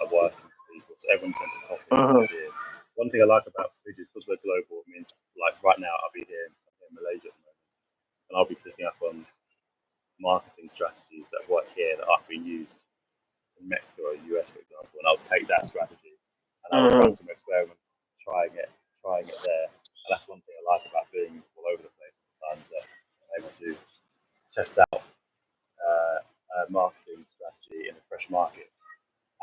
are working for people. So everyone's trying to copy uh ideas. One thing I like about Fiji is because we're global, it means like right now I'll be here in Malaysia at the moment, and I'll be picking up on marketing strategies that work here that aren't being used in Mexico or the US, for example, and I'll take that strategy and I will uh run some experiments, trying it there. And that's one thing I like about being all over the place. Sometimes that I'm able to test out marketing strategy in a fresh market,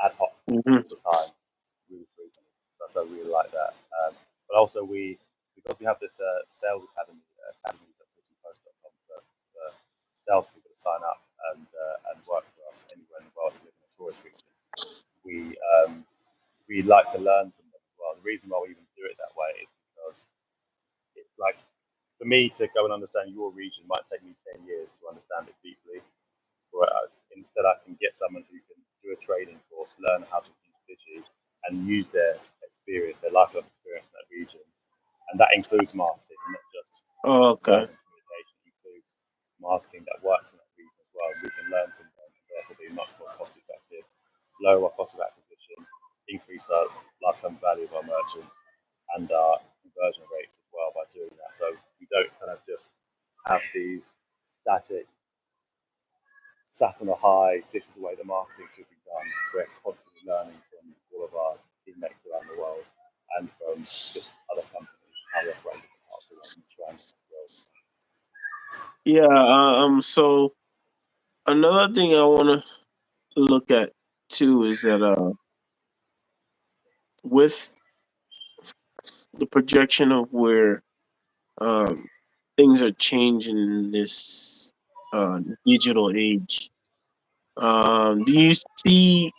ad hoc, Mm-hmm. all the time, really frequently. So I really like that. But also because we have this sales academy that post.com for salespeople to sign up and work for us anywhere in the world who live in a tourist region. We like to learn from them as well. The reason why we even do it that way is because like for me to go and understand your region might take me 10 years to understand it deeply. Whereas instead, I can get someone who can do a training course, learn how to use Digi, and use their experience, their lifelong experience in that region. And that includes marketing, not just Okay. sales and communication. It includes marketing that works in that region as well. We can learn from them and therefore be much more cost effective, lower our cost of acquisition, increase our lifetime value of our merchants and our conversion rates as well by doing that. So we don't kind of just have these static sat on a high, this is the way the marketing should be done. We're constantly learning from all of our teammates around the world and from just other companies, how they operate in different parts of the world and trying as well. Yeah. So another thing I want to look at too is that with the projection of where um things are changing in this digital age, do you see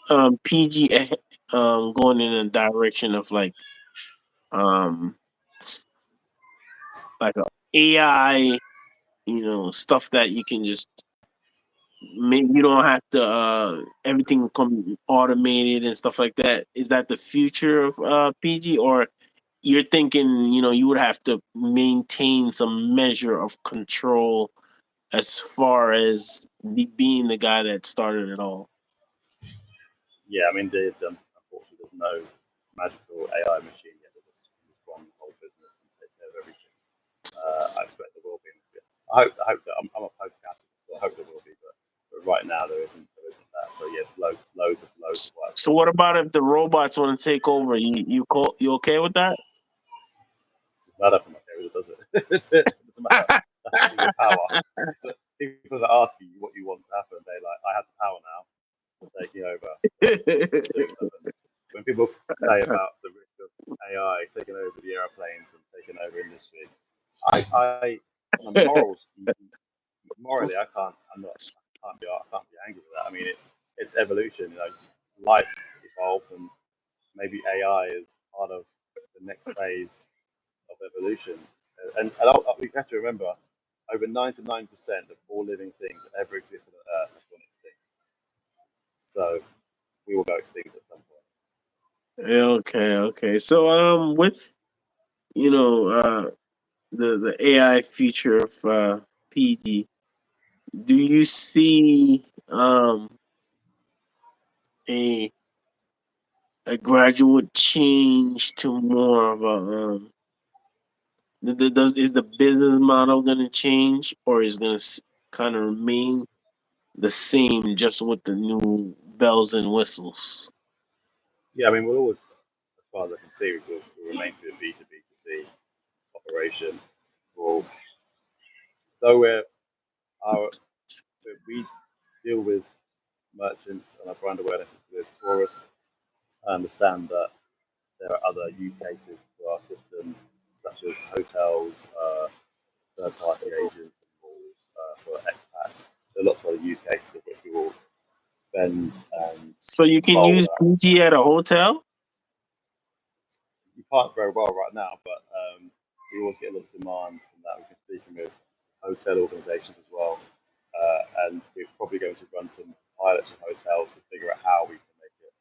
PG going in a direction of um like a AI, stuff that you can just maybe you don't have to everything will come automated and stuff like that. Is that the future of PG, or you're thinking you would have to maintain some measure of control as far as being the guy that started it all? Yeah, I mean, unfortunately, there's no magical AI machine yet that just run the whole business and take care of everything. I expect there will be. I hope that I'm a post-capitalist, so I hope there will be, but right now there isn't that. So yes, loads of work So for what us. about if the robots want to take over? You okay with that? Doesn't matter if I'm okay with it, does it? It doesn't matter. That's to do with power. People that ask you what you want to happen, they like, I have the power now. I'm taking over. When people say about the risk of AI taking over the airplanes and taking over industry, I morally, I can't. I can't be angry with that. I mean, it's evolution. Life evolves, and maybe AI is part of the next phase of evolution. We have to remember, over 99% of all living things that ever existed on Earth have gone extinct. So we will go extinct at some point. Okay. So with the AI feature of PG, do you see a gradual change to more of a is the business model going to change, or is going to kind of remain the same just with the new bells and whistles? Yeah, I mean, we'll always, as far as I can see, we'll remain to a B2B2C operation. Well, though we deal with merchants and our brand awareness with tourists, I understand that there are other use cases for our system, such as hotels, third-party agents, and malls for expats. There are lots of other use cases of which we will bend and So you can mold use that. PG at a hotel? You can't very well right now, but we always get a lot of demand from that. We've been speaking with hotel organisations as well, and we're probably going to run some pilots with hotels to figure out how we can make it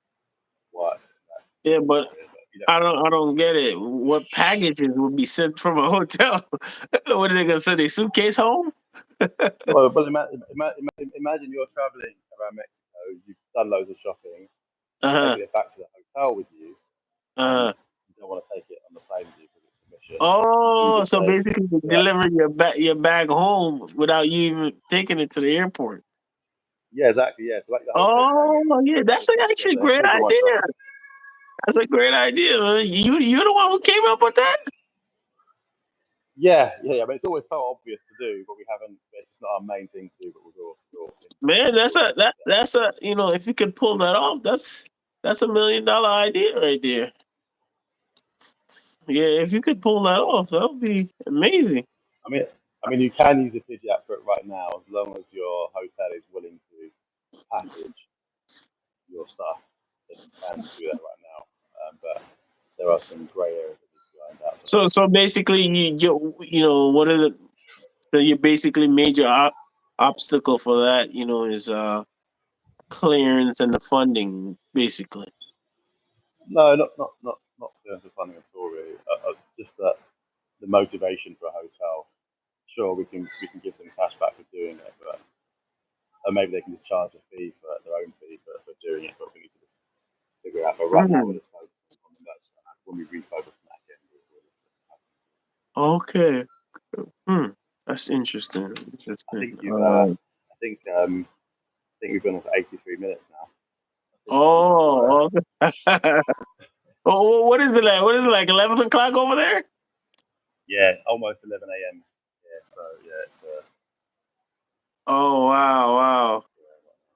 work. Yeah, but Area. I don't get it. What packages would be sent from a hotel? What are they gonna send a suitcase home? Well, imagine you're traveling around Mexico. You've done loads of shopping. You're Uh taking it back to the hotel with you, and uh. you don't want to take it on the plane with you because it's a mission. You Oh, just so say, basically you yeah, deliver your bag home without you even taking it to the airport. yeah, exactly, yeah. So like the hotel staying Oh, in, yeah, that's just actually a great here's all my idea. shopping. That's a great idea. You the one who came up with that? Yeah. I mean, it's always so obvious to do, but we haven't. It's just not our main thing to do, but we'll individual. Man, that's a if you could pull that off, that's $1 million idea right there. Yeah, if you could pull that off, that would be amazing. I mean, you can use a Pidgey app for it right now, as long as your hotel is willing to package your stuff. Then you can do that right now. But there are some grey areas that need to be ironed out. So basically, what are the so your basically major obstacle for that, is clearance and the funding, basically. No, not the funding at all. Really, it's just that the motivation for a hotel. Sure, we can give them cash back for doing it, but maybe they can just charge a fee for their own fee for doing it. But we need to just figure out. But right now, we're just focusing on the merch. When we refocus on that again, Okay. That's interesting. I think I think we've been on for 83 minutes now. Oh, okay. Oh, what is it like? What is it like? 11 o'clock over there? Yeah, almost 11 a.m. Yeah, so yeah, it's. Oh wow!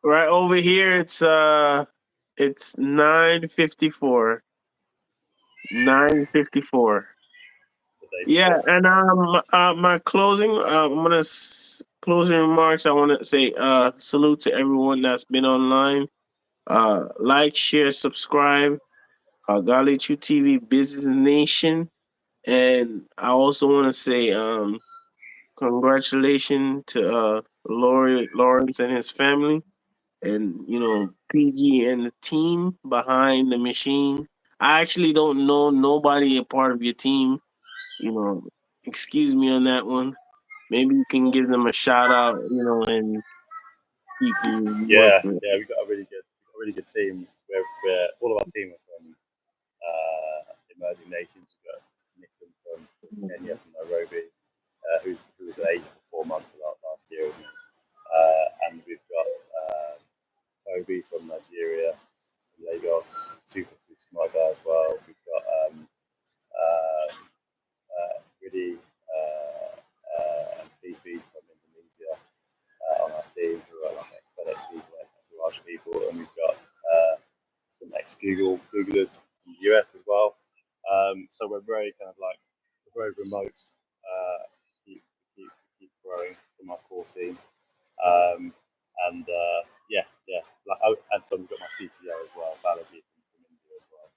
Right over here, it's 9:54. 9:54. Yeah, and my closing. I'm gonna closing remarks. I want to say salute to everyone that's been online. Like, share, subscribe. Galichu TV Business Nation, and I also want to say congratulations to Lawrence and his family, and PG and the team behind the machine. I actually don't know nobody a part of your team. Excuse me on that one. Maybe you can give them a shout out, and people work with. Yeah, we've got a really good team. We're all of our team are from emerging nations. We've got Nitin from Kenya, from Nairobi, who was in Asia for 4 months last year, and we've got Toby from Nigeria, from Lagos, super smart guy as well. We've got Ridi and Fifi from Indonesia on our team, who are like ex-FedEx people, ex-Entourage people, and we've got some ex-Googlers from the US as well. So we're very kind of like very remote. Keep growing from our core team, and and so we've got my CTO as well, Balaji from India as well.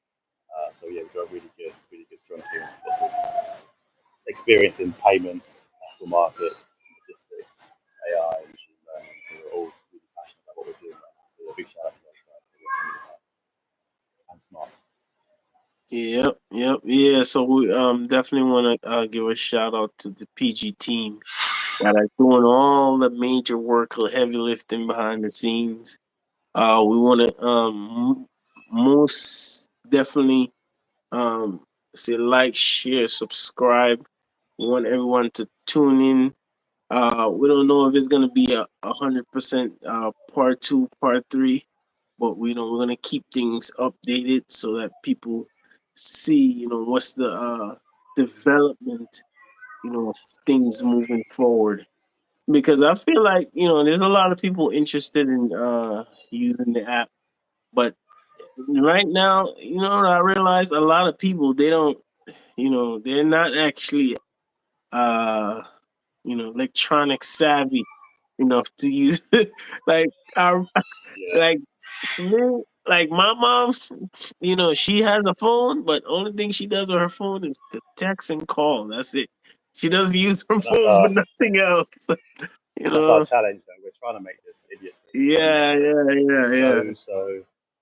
So yeah, we've got a really good strong team. Lots of experience in payments, capital markets, logistics, AI, machine learning. We're all really passionate about what we're doing right now. So a big shout out to those guys for working really hard and smart. Yep. Yeah, so we definitely want to give a shout out to the PG team that are doing all the major work, heavy lifting behind the scenes. We want to most definitely say like, share, subscribe. We want everyone to tune in. We don't know if it's gonna be a 100% part 2, part 3, but we're gonna keep things updated so that people see what's the development of things moving forward. Because I feel like there's a lot of people interested in using the app, but right now I realize a lot of people, they don't they're not actually uh electronic savvy enough to use like our Yeah. like me, like my mom, she has a phone, but only thing she does with her phone is to text and call. That's it. She doesn't use her That's phone for our nothing else. challenge though. We're trying to make this idiot Yeah, yeah.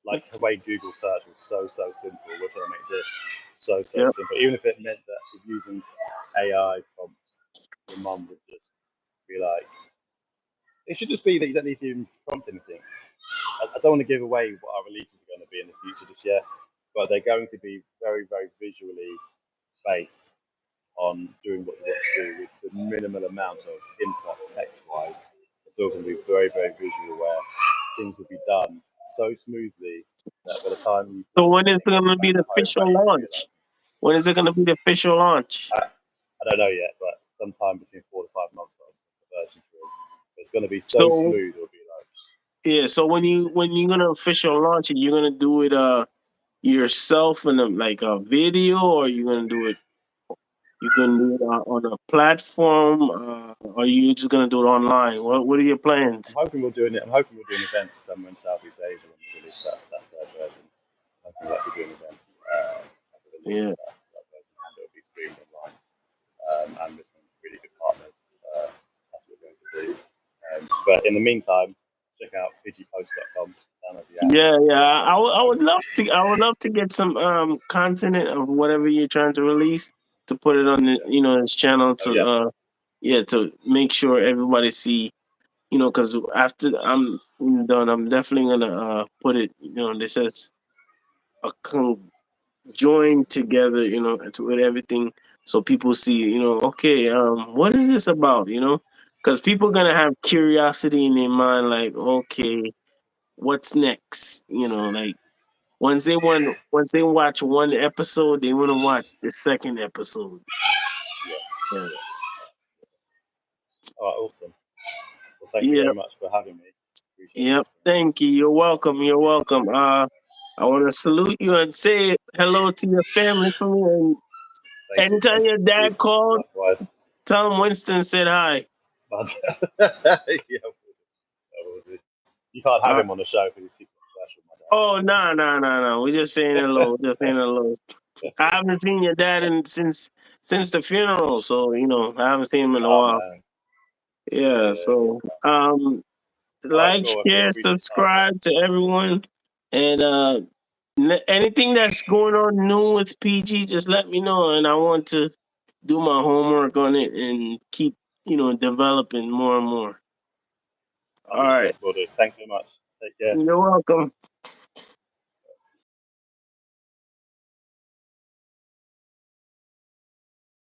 like the way Google search was so simple. We're trying to make this so Yep. simple. Even if it meant that using AI prompts, your mum would just be like, it should just be that you don't need to even prompt anything. I don't want to give away what our releases are going to be in the future just yet, but they're going to be very visually based on doing what you want to do with the minimal amount of input text-wise. It's all going to be very visual, where things will be done so smoothly that by the time you So finish when is it editing going to and be the at home official waiting for launch? When is it going to be the official launch? I don't know yet, but sometime between 4 to 5 months for version 3. It's going to be so So smooth. It'll be Yeah. So when you're gonna official launch it, you're gonna do it yourself in like a video, or you're gonna do it. You gonna do it on a platform, or you just gonna do it online? What are your plans? I'm hoping we'll do an event somewhere in Southeast Asia when we release that third version. I'm hoping we'll actually do an event as a release Yeah. of that version, and it'll be streamed online. And with some really good partners. That's what we're going to do. But in the meantime, check out pgpost.com, download the app. Yeah, yeah. I would love to. I would love to get some content of whatever you're trying to release to put it on the this channel Oh yeah, to make sure everybody see because after I'm done, I'm definitely gonna put it this as a joined together with everything so people see okay what is this about because people gonna have curiosity in their mind like okay what's next like once they watch one episode, they want to watch the second episode. Yeah. all right, awesome. Well, thank you Yeah. very much for having me. Appreciate Yep. Thank you. You're welcome. You're welcome. I want to salute you and say hello to your family for me. And anytime your you. dad called, Likewise. tell him Winston said hi. Yeah, you can't have Uh, him on the show because he's super controversial, my dad. oh no. We're just saying hello. Just saying hello. I haven't seen your dad since the funeral, so I haven't seen him in a Oh while. man. Yeah. Yeah. So All right, like, cool. I really share, appreciate your time. subscribe to everyone, and anything that's going on new with PG, just let me know, and I want to do my homework on it and keep developing more and more. All right, 100% will do. Thanks so much. Take care. you're welcome.